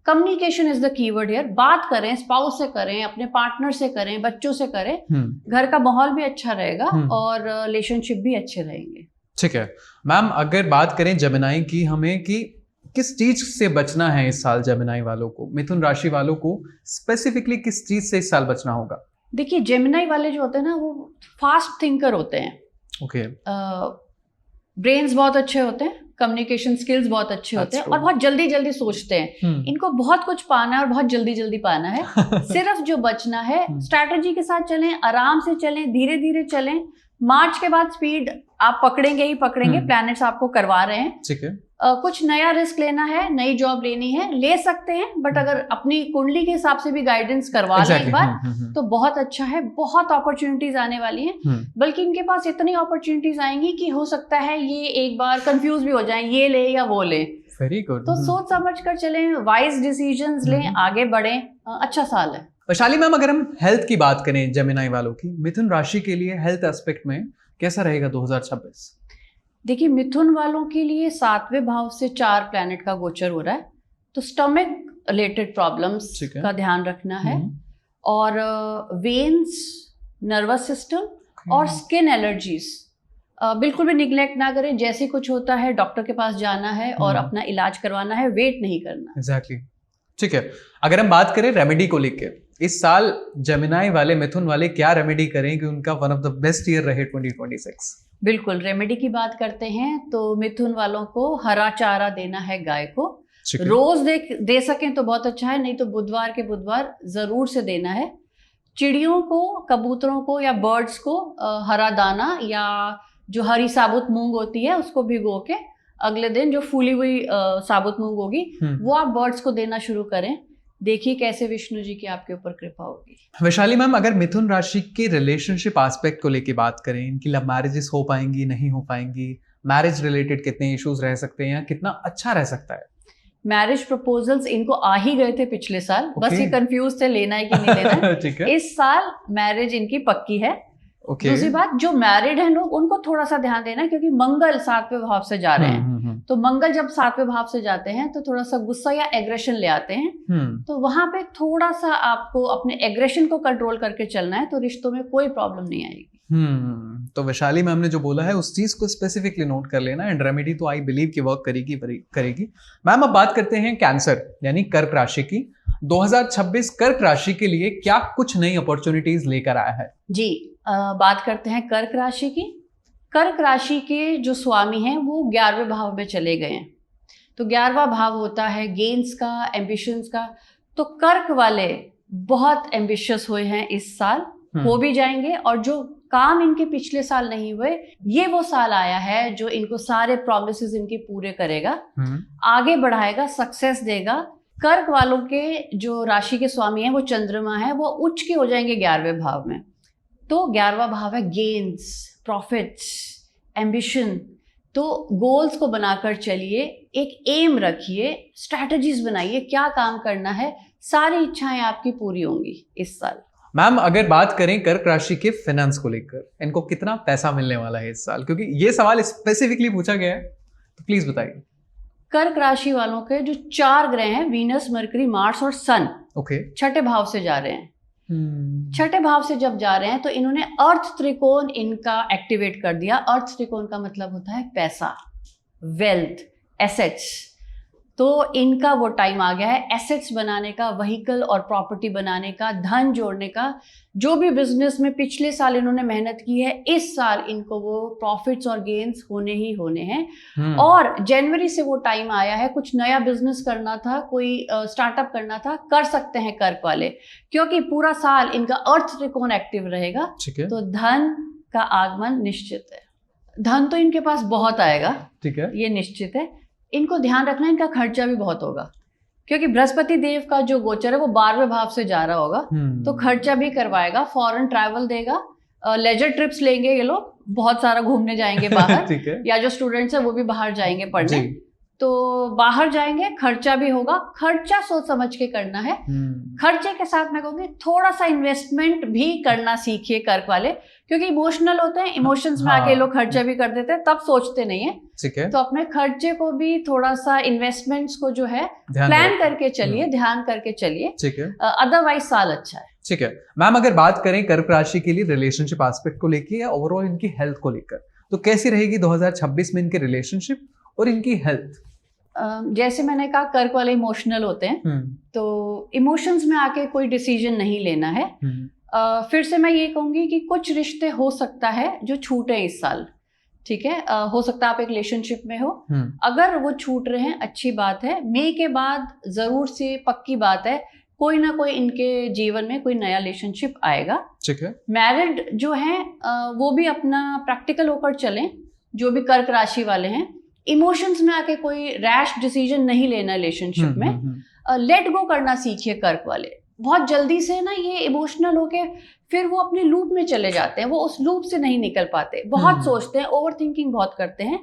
Communication is the keyword here. बात करें, स्पाउस से करें, अपने पार्टनर से करें, बच्चों से करें। घर का माहौल भी अच्छा रहेगा और रिलेशनशिप भी अच्छे रहेंगे। ठीक है मैम, अगर बात करें जेमिनी की, हमें कि किस चीज से बचना है इस साल जेमिनी वालों को, मिथुन राशि वालों को स्पेसिफिकली किस चीज से इस साल बचना होगा? देखिए, जेमिनी वाले जो होते हैं ना, वो फास्ट थिंकर होते हैं। ओके। ब्रेन्स बहुत अच्छे होते हैं, कम्युनिकेशन स्किल्स बहुत अच्छे होते हैं और बहुत जल्दी जल्दी सोचते हैं। इनको बहुत कुछ पाना है और बहुत जल्दी जल्दी पाना है। सिर्फ जो बचना है, स्ट्रैटेजी के साथ चलें, आराम से चलें, धीरे धीरे चलें। मार्च के बाद स्पीड आप पकड़ेंगे ही पकड़ेंगे। प्लैनेट्स आपको करवा रहे हैं। ठीक है। कुछ नया रिस्क लेना है, नई जॉब लेनी है, ले सकते हैं, बट अगर अपनी कुंडली के हिसाब से भी गाइडेंस करवा लें एक बार, तो बहुत अच्छा है। बहुत अपॉर्चुनिटीज आने वाली हैं, बल्कि इनके पास इतनी अपॉर्चुनिटीज आएंगी कि हो सकता है ये एक बार कंफ्यूज भी हो जाएं, ये ले या वो ले। Very good. तो सोच समझ कर चलें, वाइज डिसीजंस लें, आगे बढ़ें। अच्छा साल है। वैशाली मैम, अगर हम हेल्थ की बात करें जेमिनी वालों की, मिथुन राशि के लिए हेल्थ एस्पेक्ट में कैसा रहेगा 2026? देखिए, मिथुन वालों के लिए 7वें भाव से 4 प्लैनेट का गोचर हो रहा है, तो स्टमक रिलेटेड प्रॉब्लम्स का ध्यान रखना है। और वेन्स, नर्वस सिस्टम और स्किन एलर्जीज बिल्कुल भी निग्लेक्ट ना करें। जैसे कुछ होता है, डॉक्टर के पास जाना है और अपना इलाज करवाना है, वेट नहीं करना। एग्जैक्टली। ठीक है, अगर हम बात करें रेमेडी को लेके, इस साल जेमिनी वाले, मिथुन वाले क्या रेमेडी करें कि उनका one of the best year रहे 2026? बिल्कुल, रेमेडी की बात करते हैं तो मिथुन वालों को हरा चारा देना है गाय को। रोज दे सकें तो बहुत अच्छा है, नहीं तो बुधवार के बुधवार जरूर से देना है। चिड़ियों को, कबूतरों को या बर्ड्स को हरा दाना या जो हरी साबुत मूंग होती है उसको भिगो के अगले दिन जो फूली हुई साबुत मूंग होगी वो आप बर्ड्स को देना शुरू करें। देखिए कैसे विष्णु जी की आपके ऊपर कृपा होगी। वैशाली मैम, अगर मिथुन राशि के रिलेशनशिप एस्पेक्ट को लेके बात करें, इनकी लव मैरिजेस हो पाएंगी, नहीं हो पाएंगी? मैरिज रिलेटेड कितने इश्यूज रह सकते हैं, कितना अच्छा रह सकता है? मैरिज प्रपोजल्स इनको आ ही गए थे पिछले साल, बस ये कंफ्यूज थे लेना है कि नहीं लेना है। ठीक है। इस साल मैरिज इनकी पक्की है। ओके। दूसरी बात, जो मैरिड हैं लोग उनको थोड़ा सा ध्यान देना, क्योंकि मंगल 7वें भाव से जा रहे हैं। तो मंगल जब 7वें भाव से जाते हैं तो थोड़ा सा गुस्सा या एग्रेशन ले आते हैं। तो वहां पे थोड़ा सा आपको अपने एग्रेशन को कंट्रोल करके चलना है, तो रिश्तों में कोई प्रॉब्लम नहीं आएगी। तो वैशाली मैम ने जो बोला है उस चीज को स्पेसिफिकली नोट कर लेना, एंड रेमेडी तो आई बिलीव कि वर्क करेगी। मैम अब बात करते हैं कैंसर यानी कर्क राशि की। 2026 कर्क राशि के लिए क्या कुछ नई अपॉर्चुनिटीज लेकर आया है? जी, बात करते हैं कर्क राशि की। कर्क राशि के जो स्वामी हैं वो 11वें भाव में चले गए हैं। तो 11वां भाव होता है गेन्स का, एम्बिशंस का। तो कर्क वाले बहुत एम्बिशियस हुए हैं इस साल, हो भी जाएंगे, और जो काम इनके पिछले साल नहीं हुए, ये वो साल आया है जो इनको सारे प्रॉमिसेस इनके पूरे करेगा, आगे बढ़ाएगा, सक्सेस देगा। कर्क वालों के जो राशि के स्वामी हैं वो चंद्रमा है, वो उच्च के हो जाएंगे 11वें भाव में। तो 11वां भाव है गेन्स, प्रॉफिट्स, एम्बिशन। तो गोल्स को बनाकर चलिए, एक एम रखिए, स्ट्रैटेजीज बनाइए, क्या काम करना है, सारी इच्छाएं आपकी पूरी होंगी इस साल। मैम अगर बात करें कर्क राशि के फाइनेंस को लेकर, इनको कितना पैसा मिलने वाला है इस साल, क्योंकि ये सवाल स्पेसिफिकली पूछा गया है, तो प्लीज बताइए। कर्क राशि वालों के जो 4 ग्रह हैं, वीनस, मरकरी, मार्स और सन, ओके, छठे भाव से जा रहे हैं। छठे भाव से जब जा रहे हैं तो इन्होंने अर्थ त्रिकोण इनका एक्टिवेट कर दिया। अर्थ त्रिकोण का मतलब होता है पैसा, वेल्थ, एसेट्स। तो इनका वो टाइम आ गया है एसेट्स बनाने का, व्हीकल और प्रॉपर्टी बनाने का, धन जोड़ने का। जो भी बिजनेस में पिछले साल इन्होंने मेहनत की है, इस साल इनको वो प्रॉफिट्स और गेन्स होने ही होने हैं। और जनवरी से वो टाइम आया है, कुछ नया बिजनेस करना था, कोई स्टार्टअप करना था, कर सकते हैं कर्क वाले, क्योंकि पूरा साल इनका अर्थ त्रिकोण एक्टिव रहेगा। तो धन का आगमन निश्चित है, धन तो इनके पास बहुत आएगा, ठीक है, ये निश्चित है। इनको ध्यान रखना, इनका खर्चा भी बहुत होगा, क्योंकि बृहस्पति देव का जो गोचर है वो 12वें भाव से जा रहा होगा। तो खर्चा भी करवाएगा, फॉरेन ट्रैवल देगा, लेजर ट्रिप्स लेंगे ये लोग, बहुत सारा घूमने जाएंगे बाहर या जो स्टूडेंट्स हैं वो भी बाहर जाएंगे पढ़ने, तो बाहर जाएंगे, खर्चा भी होगा। खर्चा सोच समझ के करना है। खर्चे के साथ मैं कहूँगी थोड़ा सा इन्वेस्टमेंट भी करना सीखिए कर्क वाले, क्योंकि इमोशनल होते हैं, इमोशंस में आके लोग खर्चा भी कर देते हैं, तब सोचते नहीं है। ठीक है, तो अपने खर्चे को भी थोड़ा सा, इन्वेस्टमेंट्स को जो है प्लान करके चलिए, ध्यान करके चलिए, ठीक है, अदरवाइज साल अच्छा है। ठीक है मैम, अगर बात करें कर्क राशि के लिए रिलेशनशिप एस्पेक्ट को लेकर या ओवरऑल इनकी हेल्थ को लेकर, तो कैसी रहेगी 2026 में इनके रिलेशनशिप और इनकी हेल्थ? जैसे मैंने कहा कर्क वाले इमोशनल होते हैं, तो इमोशंस में आके कोई डिसीजन नहीं लेना है। फिर से मैं ये कहूंगी कि कुछ रिश्ते हो सकता है जो छूटे इस साल, ठीक है, हो सकता है आप एक रिलेशनशिप में हो, अगर वो छूट रहे हैं अच्छी बात है। मई के बाद जरूर से पक्की बात है, कोई ना कोई इनके जीवन में कोई नया रिलेशनशिप आएगा। ठीक है, मैरिड जो हैं वो भी अपना प्रैक्टिकल होकर चलें, जो भी कर्क राशि वाले हैं। इमोशंस में आके कोई रैश डिसीजन नहीं लेना रिलेशनशिप में, लेट गो करना सीखिए कर्क वाले। बहुत जल्दी से ना ये इमोशनल होके फिर वो अपने लूप में चले जाते हैं, वो उस लूप से नहीं निकल पाते, बहुत सोचते हैं, ओवर थिंकिंग बहुत करते हैं।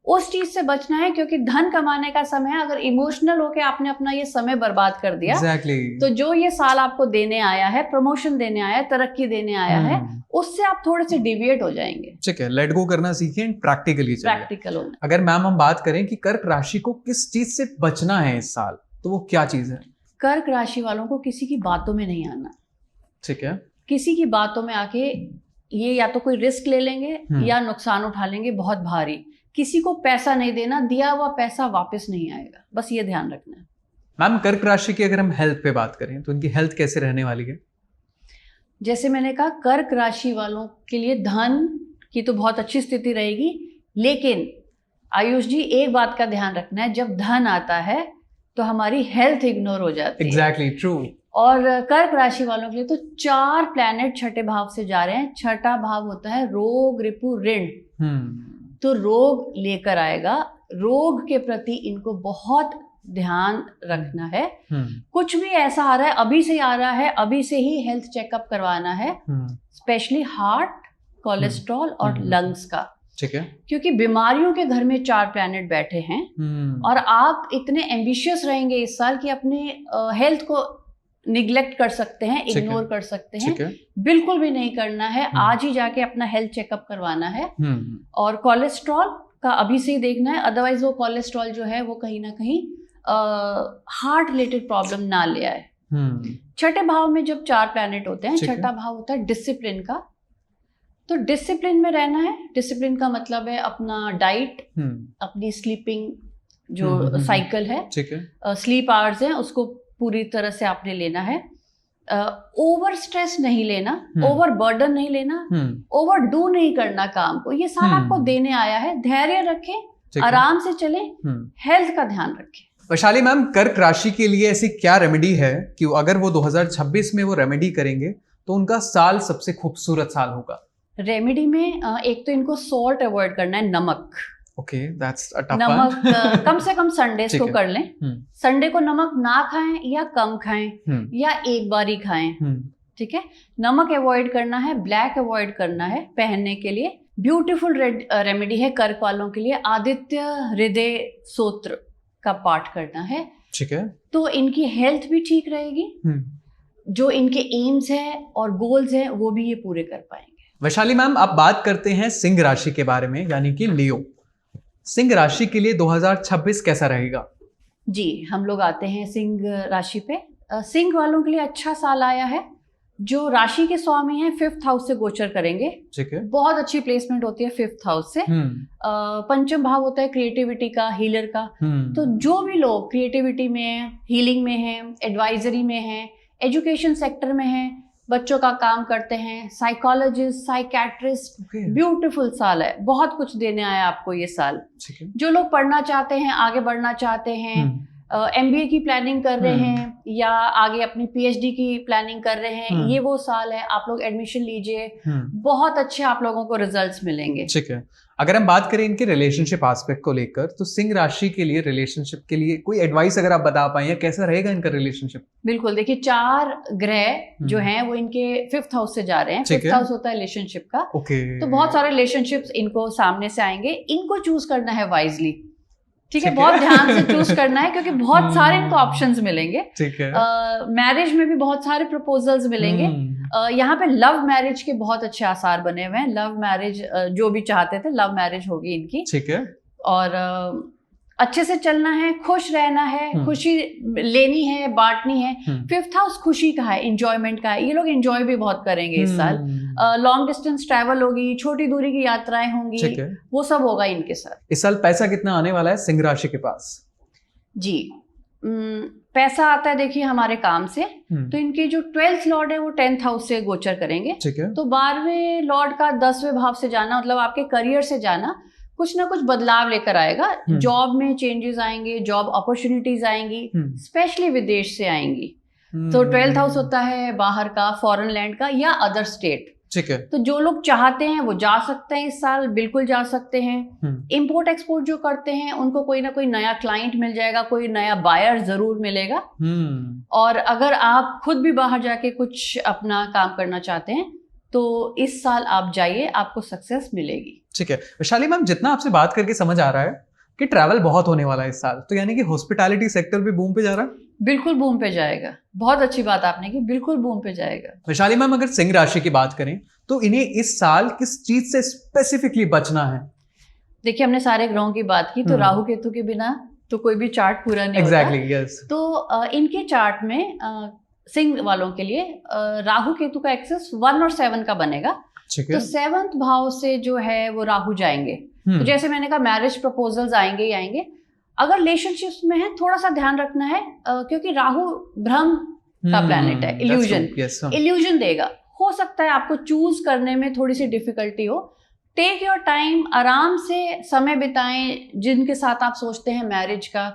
उस चीज से बचना है, क्योंकि धन कमाने का समय है। अगर इमोशनल होके आपने अपना ये समय बर्बाद कर दिया, तो जो ये साल आपको देने आया है, प्रमोशन देने आया है, तरक्की देने आया है, उससे आप थोड़े से डिविएट हो जाएंगे। ठीक है, लेट गो करना सीखें, प्रैक्टिकली प्रैक्टिकल होना। अगर मैम हम बात करें कि कर्क राशि को किस चीज से बचना है इस साल, तो वो क्या चीज है? कर्क राशि वालों को किसी की बातों में नहीं आना। ठीक है, किसी की बातों में आके ये या तो कोई रिस्क ले लेंगे या नुकसान उठा लेंगे बहुत भारी। किसी को पैसा नहीं देना, दिया हुआ पैसा वापस नहीं आएगा, बस ये ध्यान रखना है। मैम कर्क राशि की अगर हम हेल्थ पे बात करें तो इनकी हेल्थ कैसे रहने वाली है? जैसे मैंने कहा, कर्क राशि वालों के लिए धन की तो बहुत अच्छी स्थिति रहेगी, लेकिन आयुष जी एक बात का ध्यान रखना है, जब धन आता है तो हमारी हेल्थ इग्नोर हो जाती है। Exactly true. और कर्क राशि वालों के लिए तो 4 प्लैनेट छठे भाव से जा रहे हैं। छठा भाव होता है रोग, रिपु, ऋण। तो रोग लेकर आएगा, रोग के प्रति इनको बहुत ध्यान रखना है। कुछ भी ऐसा आ रहा है, अभी से आ रहा है, अभी से ही हेल्थ चेकअप करवाना है, स्पेशली हार्ट, कोलेस्ट्रॉल और लंग्स का। ठीक है, क्योंकि बीमारियों के घर में 4 प्लैनेट बैठे हैं, और आप इतने एम्बिशियस रहेंगे इस साल कि अपने हेल्थ को निग्लेक्ट कर सकते हैं, ठीक है। इग्नोर कर सकते हैं, ठीक है। बिल्कुल भी नहीं करना है। हम्म। आज ही जाके अपना हेल्थ चेकअप करवाना है हम्म। और कोलेस्ट्रॉल का अभी से ही देखना है, अदरवाइज वो कोलेस्ट्रॉल जो है वो कहीं ना कहीं हार्ट रिलेटेड प्रॉब्लम ना ले आए। छठे भाव में जब 4 प्लैनेट होते हैं, ठीक है। छठा भाव होता है डिसिप्लिन का। तो डिसिप्लिन में रहना है। डिसिप्लिन का मतलब है अपना डाइट, अपनी स्लीपिंग जो साइकिल है, ठीक है। स्लीप आवर्स हैं, उसको पूरी तरह से आपने लेना है। ओवर स्ट्रेस नहीं लेना, ओवर बर्डन नहीं लेना, ओवर डू नहीं करना काम को। ये सारा आपको देने आया है। धैर्य रखें, आराम से चलें, हेल्थ का ध्यान रखें। वैशाली मैम, कर्क राशि के लिए ऐसी क्या रेमेडी है कि अगर वो 2026 में वो रेमेडी करेंगे तो उनका साल सबसे खूबसूरत साल होगा? रेमेडी में एक तो इनको सॉल्ट अवॉइड करना है, नमक। ओके, दैट्स अ टफ नमक कम से कम संडेज ठीक को है। कर लें। संडे को नमक ना खाएं या कम खाएं या एक बार ही खाएं, ठीक है। नमक अवॉइड करना है, ब्लैक अवॉइड करना है पहनने के लिए। ब्यूटीफुल रेमेडी है कर्क वालों के लिए, आदित्य हृदय स्तोत्र का पाठ करना है, ठीक है। तो इनकी हेल्थ भी ठीक रहेगी, जो इनके एम्स है और गोल्स हैं वो भी ये पूरे कर पाएंगे। वैशाली मैम, आप बात करते हैं सिंह राशि के बारे में, यानी कि लियो। सिंह राशि के लिए 2026 कैसा रहेगा? जी, हम लोग आते हैं सिंह राशि पे। सिंह वालों के लिए अच्छा साल आया है। जो राशि के स्वामी हैं 5th हाउस से गोचर करेंगे, ठीक है। बहुत अच्छी प्लेसमेंट होती है 5th हाउस से। पंचम भाव होता है क्रिएटिविटी का, हीलर का। तो जो भी लोग क्रिएटिविटी में हैं, हीलिंग में हैं, एडवाइजरी में हैं, एजुकेशन सेक्टर में हैं, बच्चों का काम करते हैं, साइकोलॉजिस्ट, साइकेट्रिस्ट, ब्यूटीफुल साल है। बहुत कुछ देने आया आपको ये साल। जो लोग पढ़ना चाहते हैं, आगे बढ़ना चाहते हैं, MBA की प्लानिंग कर रहे हैं या आगे अपनी PhD की प्लानिंग कर रहे हैं, ये वो साल है। आप लोग एडमिशन लीजिए, बहुत अच्छे आप लोगों को रिजल्ट्स मिलेंगे। ठीक है। अगर हम बात करें इनके रिलेशनशिप एस्पेक्ट को लेकर, तो सिंह राशि के लिए रिलेशनशिप के लिए कोई एडवाइस अगर आप बता पाए, कैसा रहेगा इनका रिलेशनशिप? बिल्कुल, देखिए 4 ग्रह जो हैं वो इनके 5th हाउस से जा रहे हैं। 5th हाउस होता है रिलेशनशिप का। तो बहुत सारे रिलेशनशिप्स इनको सामने से आएंगे। इनको चूज करना है वाइजली, ठीक है। बहुत ध्यान से चूज करना है क्योंकि बहुत सारे इनको ऑप्शंस मिलेंगे। ठीक है। मैरिज में भी बहुत सारे प्रपोजल्स मिलेंगे। यहाँ पे लव मैरिज के बहुत अच्छे आसार बने हुए हैं। लव मैरिज जो भी चाहते थे, लव मैरिज होगी इनकी। ठीक है। और अच्छे से चलना है, खुश रहना है, खुशी लेनी है, बांटनी है। 5th हाउस खुशी का है, एंजॉयमेंट का है। ये लोग एंजॉय भी बहुत करेंगे इस साल। लॉन्ग डिस्टेंस ट्रैवल होगी, छोटी दूरी की यात्राएं होंगी, वो सब होगा इनके साथ। इस साल पैसा कितना आने वाला है सिंह राशि के पास? जी, पैसा आता है देखिए हमारे काम से। तो इनके जो 12th लॉर्ड है वो 10th हाउस से गोचर करेंगे। ठीक है। तो 12वें लॉर्ड का 10वें भाव से जाना, मतलब आपके करियर से जाना, कुछ ना कुछ बदलाव लेकर आएगा। जॉब में चेंजेस आएंगे, जॉब अपॉर्चुनिटीज आएंगी, स्पेशली विदेश से आएंगी। तो 12th हाउस होता है बाहर का, फॉरेन लैंड का या अदर स्टेट। ठीक है। तो जो लोग चाहते हैं वो जा सकते हैं इस साल, बिल्कुल जा सकते हैं। इंपोर्ट एक्सपोर्ट जो करते हैं उनको कोई ना कोई नया क्लाइंट मिल जाएगा, कोई नया बायर जरूर मिलेगा। और अगर आप खुद भी बाहर जाके कुछ अपना काम करना चाहते हैं तो इस साल आप जाइए, आपको सक्सेस मिलेगी। ठीक है। वैशाली मैम, जितना आपसे बात करके समझ आ रहा है कि ट्रैवल बहुत होने वाला है इस साल, तो यानी कि हॉस्पिटैलिटी सेक्टर भी बूम पे जा रहा है? बिल्कुल बूम पे जाएगा। बहुत अच्छी बात आपने की, बिल्कुल बूम पे जाएगा। वैशाली मैम, अगर सिंह राशि की बात करें तो इन्हें इस साल किस चीज से स्पेसिफिकली बचना है? देखिए, हमने सारे ग्रहों की बात की, तो राहु केतु के बिना तो कोई भी चार्ट पूरा नहीं होता। Exactly, yes. तो इनके चार्ट में सिंह वालों के लिए राहु केतु का एक्सेस 1 और 7 का बनेगा। तो 7th भाव से जो है वो राहु जाएंगे। तो जैसे मैंने कहा, मैरिज प्रपोजल्स आएंगे ही आएंगे। अगर रिलेशनशिप्स में है, थोड़ा सा ध्यान रखना है, क्योंकि राहु भ्रम का प्लैनेट है, इल्यूजन देगा। हो सकता है आपको चूज करने में थोड़ी सी डिफिकल्टी हो। टेक योर टाइम, आराम से समय बिताएं। जिनके साथ आप सोचते हैं मैरिज का,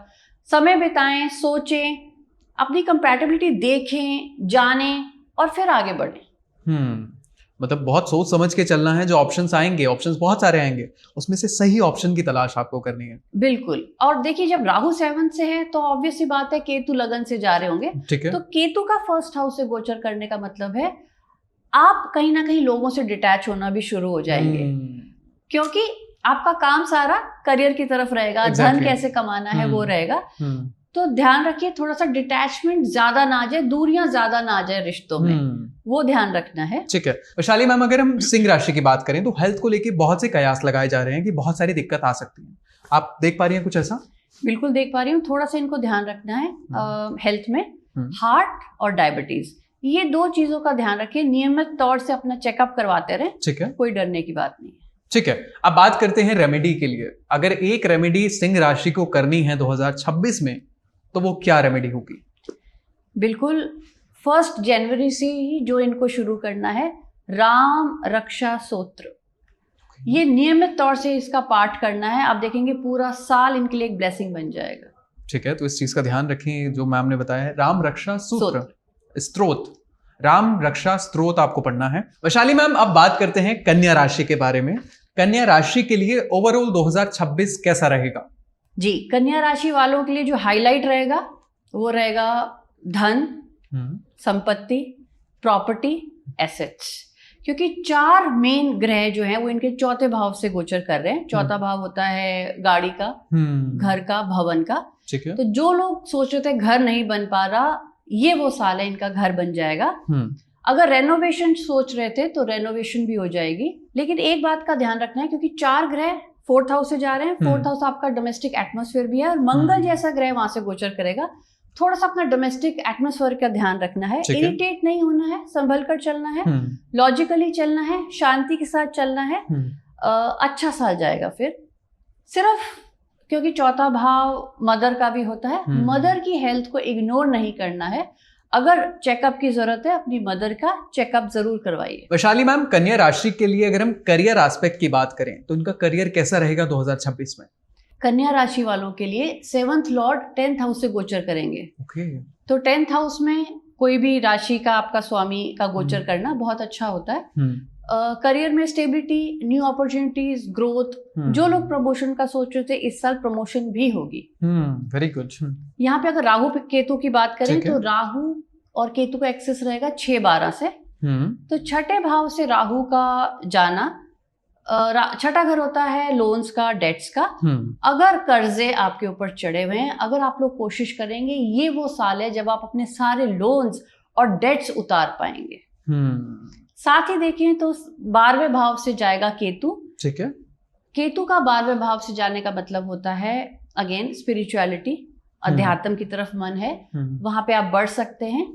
समय बिताएं, सोचें, अपनी कंपैटिबिलिटी देखें, जानें और फिर आगे बढ़ें। मतलब बहुत सोच समझ के चलना है। जो ऑप्शंस आएंगे, ऑप्शंस बहुत सारे आएंगे, उसमें से सही ऑप्शन की तलाश आपको करनी है। बिल्कुल। और देखिए, जब राहु 7 से है तो ऑब्वियस सी बात है केतु लगन से जा रहे होंगे। ठीक है। तो केतु का 1st हाउस से गोचर करने का मतलब है आप कहीं ना कहीं लोगों से डिटैच होना भी शुरू हो जाएंगे, क्योंकि आपका काम सारा करियर की तरफ रहेगा। धन कैसे कमाना है वो रहेगा। तो ध्यान रखिए थोड़ा सा डिटैचमेंट ज्यादा ना आ जाए, दूरियां ज्यादा ना आ जाए रिश्तों में, वो ध्यान रखना है। ठीक है। वैशाली मैम, अगर हम सिंह राशि की बात करें तो हेल्थ को लेके बहुत से कयास लगाए जा रहे हैं कि बहुत सारी दिक्कत आ सकती है, आप देख पा रही हैं कुछ ऐसा? बिल्कुल देख पा रही हूँ। थोड़ा सा इनको ध्यान रखना है हेल्थ में, हार्ट और डायबिटीज, ये दो चीजों का ध्यान रखिए। नियमित तौर से अपना चेकअप करवाते रहे, ठीक है, कोई डरने की बात नहीं है। ठीक है। अब बात करते हैं रेमेडी के लिए। अगर एक रेमेडी सिंह राशि को करनी है 2026 में, तो वो क्या रेमेडी होगी? बिल्कुल 1 जनवरी से ही जो इनको शुरू करना है, राम रक्षा सूत्र, ये नियमित तौर से इसका पाठ करना है। आप देखेंगे पूरा साल इनके लिए एक ब्लेसिंग बन जाएगा। ठीक है, तो इस चीज का ध्यान रखें जो मैम ने बताया है, राम रक्षा सूत्र स्त्रोत, राम रक्षा स्त्रोत आपको पढ़ना है। वैशाली मैम, अब बात करते हैं कन्या राशि के बारे में। कन्या राशि के लिए ओवरऑल 2026 कैसा रहेगा? जी, कन्या राशि वालों के लिए जो हाईलाइट रहेगा वो रहेगा धन, संपत्ति, प्रॉपर्टी, एसेट्स, क्योंकि 4 मेन ग्रह जो हैं वो इनके चौथे भाव से गोचर कर रहे हैं। चौथा भाव होता है गाड़ी का, घर का, भवन का। ठीक है। तो जो लोग सोच रहे थे घर नहीं बन पा रहा, ये वो साल है इनका घर बन जाएगा। अगर रेनोवेशन सोच रहे थे तो रेनोवेशन भी हो जाएगी। लेकिन एक बात का ध्यान रखना है, क्योंकि 4 ग्रह 4th हाउस से जा रहे हैं। 4th हाउस आपका डोमेस्टिक एटमॉस्फेयर भी है, और मंगल जैसा ग्रह वहां से गोचर करेगा। थोड़ा सा अपना डोमेस्टिक एटमॉस्फेयर का ध्यान रखना है, इरिटेट नहीं होना है, संभल कर चलना है, लॉजिकली चलना है, शांति के साथ चलना है। अच्छा साल जाएगा। फिर सिर्फ क्योंकि चौथा भाव मदर का भी होता है, मदर की हेल्थ को इग्नोर नहीं करना है। अगर चेकअप की जरूरत है, अपनी मदर का चेकअप जरूर करवाइए। वैशाली मैम, कन्या राशि के लिए अगर हम करियर एस्पेक्ट की बात करें तो उनका करियर कैसा रहेगा 2026 में? कन्या राशि वालों के लिए 7th लॉर्ड 10th हाउस से गोचर करेंगे। तो 10th हाउस में कोई भी राशि का आपका स्वामी का गोचर करना बहुत अच्छा होता है। करियर में स्टेबिलिटी, न्यू अपॉर्चुनिटीज, ग्रोथ। जो लोग प्रमोशन का सोच रहे थे, इस साल प्रमोशन भी होगी। Very good. यहाँ पे अगर राहु केतु की बात करें तो राहु और केतु का एक्सेस रहेगा 6-12 से। तो छठे भाव से राहु का जाना, छठा घर होता है लोन्स का, डेट्स का। अगर कर्जे आपके ऊपर चढ़े हुए हैं, अगर आप लोग कोशिश करेंगे, ये वो साल है जब आप अपने सारे लोन्स और डेट्स उतार पाएंगे। साथ ही देखें तो 12वें भाव से जाएगा केतु। ठीक है। केतु का 12वें भाव से जाने का मतलब होता है अगेन स्पिरिचुअलिटी, अध्यात्म की तरफ मन है, वहां पे आप बढ़ सकते हैं।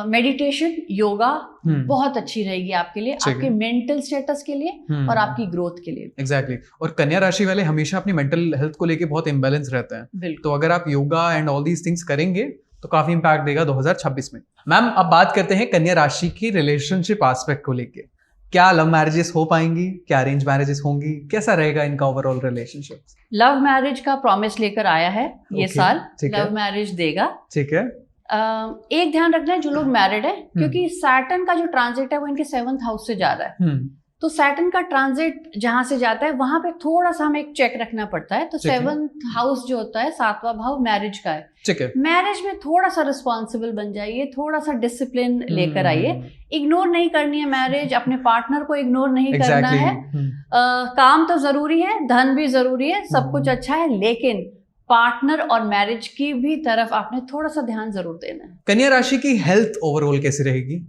मेडिटेशन, योगा बहुत अच्छी रहेगी आपके लिए, आपके मेंटल स्टेटस के लिए और आपकी ग्रोथ के लिए। एग्जैक्टली। और कन्या राशि वाले हमेशा अपनी मेंटल हेल्थ को लेके बहुत इम्बैलेंस रहते हैं, तो अगर आप yoga and all these things करेंगे तो काफी इंपैक्ट देगा 2026 में। मैम, अब बात करते हैं कन्या राशि की रिलेशनशिप एस्पेक्ट को लेके। क्या लव मैरिजेस हो पाएंगी, क्या अरेंज मैरिजेस होंगी, कैसा रहेगा इनका ओवरऑल रिलेशनशिप? लव मैरिज का प्रॉमिस लेकर आया है ये साल, लव मैरिज देगा। ठीक है। एक ध्यान रखना है जो लोग मैरिड है, क्योंकि सैटर्न का जो ट्रांजिट है वो इनके 7th हाउस से जा रहा है। तो सैटर्न का ट्रांजिट जहां से जाता है वहां पे थोड़ा सा हमें एक चेक रखना पड़ता है। तो 7th हाउस जो होता है, 7वां भाव मैरिज का है। ठीक है। मैरिज में थोड़ा सा रिस्पॉन्सिबल बन जाइए, थोड़ा सा डिसिप्लिन लेकर आइए। इग्नोर नहीं करनी है मैरिज, अपने पार्टनर को इग्नोर नहीं करना है। काम तो जरूरी है, धन भी जरूरी है, सब कुछ अच्छा है, लेकिन पार्टनर और मैरिज की भी तरफ आपने थोड़ा सा ध्यान जरूर देना है। कन्या राशि की हेल्थ ओवरऑल कैसी रहेगी?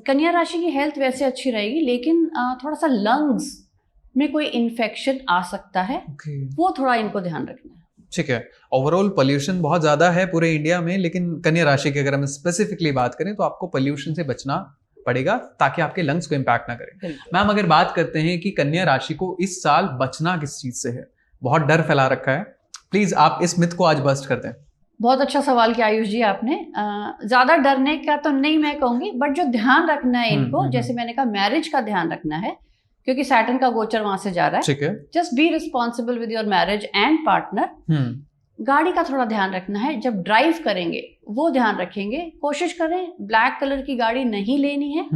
कन्या राशि की हेल्थ वैसे अच्छी रहेगी, लेकिन थोड़ा सा लंग्स में कोई इन्फेक्शन आ सकता है। वो थोड़ा इनको ध्यान रखना है। ठीक है। ओवरऑल पोल्यूशन बहुत ज्यादा है पूरे इंडिया में, लेकिन कन्या राशि की अगर हम स्पेसिफिकली बात करें तो आपको पोल्यूशन से बचना पड़ेगा ताकि आपके लंग्स को इम्पैक्ट ना करे। मैम, अगर बात करते हैं कि कन्या राशि को इस साल बचना किस चीज से है, बहुत डर फैला रखा है, प्लीज आप इस मिथ को आज बस्ट कर दें। बहुत अच्छा सवाल किया आयुष जी आपने। ज्यादा डरने का तो नहीं मैं कहूंगी, बट जो ध्यान रखना है इनको, जैसे मैंने कहा मैरिज का ध्यान रखना है, क्योंकि सैटर्न का गोचर वहां से जा रहा है। ठीक है। Just be responsible with your marriage and partner. गाड़ी का थोड़ा ध्यान रखना है, जब ड्राइव करेंगे वो ध्यान रखेंगे। कोशिश करें ब्लैक कलर की गाड़ी नहीं लेनी है,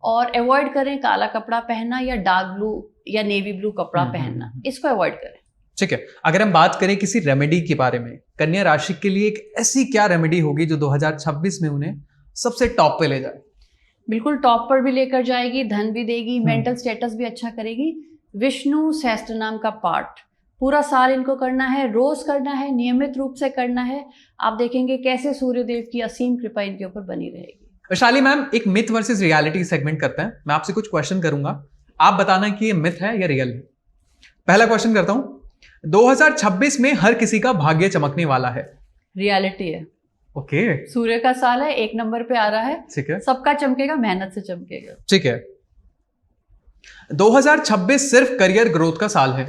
और अवॉइड करें काला कपड़ा पहनना या डार्क ब्लू या नेवी ब्लू कपड़ा पहनना, इसको अवॉइड करें। ठीक है। अगर हम बात करें किसी रेमेडी के बारे में, कन्या राशि के लिए एक ऐसी क्या रेमेडी होगी जो 2026 में उन्हें सबसे टॉप पे ले जाए? बिल्कुल टॉप पर भी लेकर जाएगी, धन भी देगी, मेंटल स्टेटस भी अच्छा करेगी। विष्णु सहस्त्र नाम का पाठ पूरा साल इनको करना है, रोज करना है, नियमित रूप से करना है। आप देखेंगे कैसे सूर्यदेव की असीम कृपा इनके ऊपर बनी रहेगी। वैशाली मैम, एक मिथ वर्सेस रियलिटी सेगमेंट करते हैं। मैं आपसे कुछ क्वेश्चन करूंगा, आप बताना कि ये मिथ है या रियल है। पहला क्वेश्चन करता हूं, 2026 में हर किसी का भाग्य चमकने वाला है। रियलिटी है। ओके, सूर्य का साल है, 1 नंबर पे आ रहा है, ठीक है, सबका चमकेगा, मेहनत से चमकेगा। ठीक है। 2026 सिर्फ करियर ग्रोथ का साल है।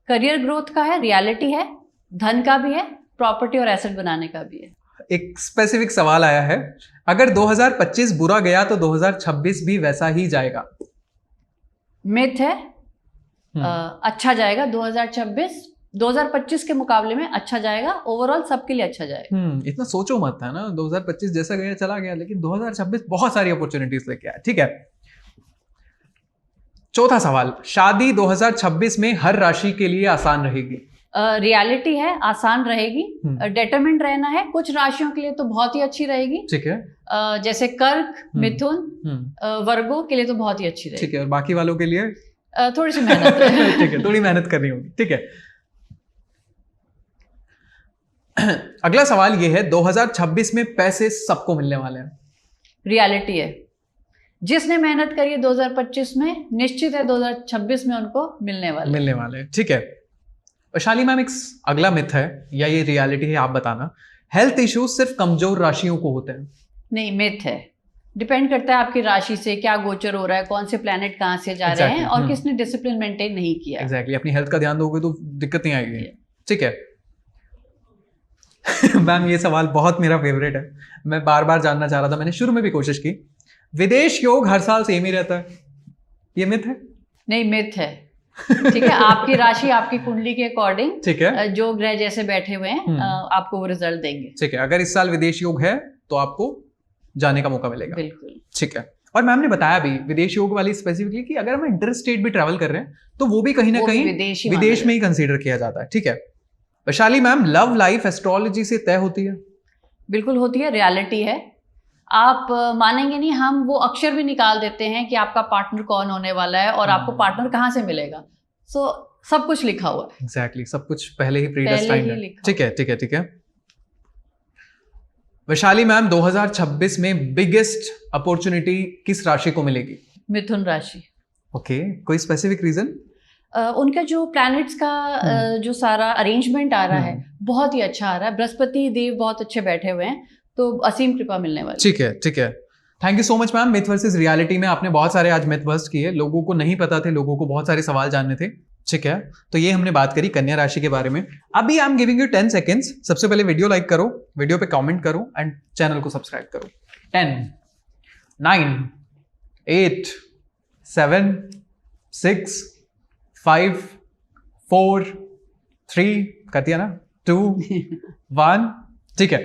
करियर ग्रोथ का है, रियलिटी है, धन का भी है, प्रॉपर्टी और एसेट बनाने का भी है। एक स्पेसिफिक सवाल आया है, अगर 2025 बुरा गया तो 2026 भी वैसा ही जाएगा। मिथ है। अच्छा जाएगा 2025 के मुकाबले में अच्छा जाएगा, ओवरऑल सबके लिए अच्छा जाएगा। इतना सोचो मत, है ना। 2025 जैसा गया चला गया, लेकिन 2026 बहुत सारी अपॉर्चुनिटीज लेके आया। ठीक है, चौथा सवाल, शादी 2026 में हर राशि के लिए आसान रहेगी। रियलिटी है, आसान रहेगी, डिटरमिन्ड रहना है। कुछ राशियों के लिए तो बहुत ही अच्छी रहेगी, ठीक है, जैसे कर्क, मिथुन, वर्गो के लिए तो बहुत ही अच्छी रहेगी। ठीक है, और बाकी वालों के लिए थोड़ी सी मेहनत है। ठीक है, थोड़ी मेहनत करनी होगी। ठीक है, अगला सवाल ये है, 2026 में पैसे सबको मिलने वाले हैं। रियलिटी है, जिसने मेहनत करी है 2025 में, निश्चित है 2026 में उनको मिलने वाले हैं। ठीक है, वैशाली मैम, एक अगला मिथ है या ये रियलिटी है, आप बताना। हेल्थ इश्यूज सिर्फ कमजोर राशियों को होते हैं। नहीं, मिथ है। डिपेंड करता है आपकी राशि से क्या गोचर हो रहा है, कौन से प्लैनेट कहाँ से जा रहे हैं, और किसने डिसिप्लिन मेंटेन नहीं किया। एग्जैक्टली, अपनी हेल्थ का ध्यान दोगे तो दिक्कत नहीं आएगी। ठीक है। मैम, ये सवाल बहुत मेरा फेवरेट है, मैं बार बार जानना चाह रहा था, मैंने शुरू में भी कोशिश की। विदेश योग हर साल सेम ही रहता है, ये मिथ है? नहीं, मिथ है। ठीक है, आपकी राशि आपकी कुंडली के अकॉर्डिंग, ठीक है, जो ग्रह जैसे बैठे हुए हैं आपको वो रिजल्ट देंगे। ठीक है, अगर इस साल विदेश योग है तो आपको जाने का मौका मिलेगा। बिल्कुल, ठीक है। और मैम ने बताया भी विदेश योग वाली स्पेसिफिकली कि अगर हम इंटर स्टेट भी ट्रैवल कर रहे हैं तो वो भी कहीं ना कहीं विदेश में ही कंसीडर किया जाता है। ठीक है। Vaishali ma'am, love life astrology से तय होती है? बिल्कुल होती है, रियलिटी है। आप मानेंगे नहीं, हम वो अक्षर भी निकाल देते हैं कि आपका पार्टनर कौन होने वाला है और आपको पार्टनर कहाँ से मिलेगा। सब कुछ लिखा हुआ है। एग्जैक्टली, सब कुछ पहले ही प्रीडिस्टाइंड है। ठीक है, ठीक है, ठीक है। वैशाली मैम, 2026 में बिगेस्ट अपॉर्चुनिटी किस राशि को मिलेगी? मिथुन राशि। ओके, कोई स्पेसिफिक रीजन? उनका जो प्लैनेट्स का जो सारा अरेंजमेंट आ रहा है बहुत ही अच्छा आ रहा है। बृहस्पति देव बहुत अच्छे बैठे हुए हैं, तो असीम कृपा मिलने वाली। ठीक है, ठीक है। Thank you so much ma'am. Myth versus reality में आपने बहुत सारे आज मिथ बस्ट किए, लोगों को नहीं पता थे, लोगों को बहुत सारे सवाल जानने थे। ठीक है, तो ये हमने बात करी कन्या राशि के बारे में। अभी I am giving you 10 seconds. सबसे पहले वीडियो लाइक करो, वीडियो पे कमेंट करो एंड चैनल को सब्सक्राइब करो। 10, 9, 8, 7, 6, 5, 4, 3, कर दिया ना, 2, 1। ठीक है।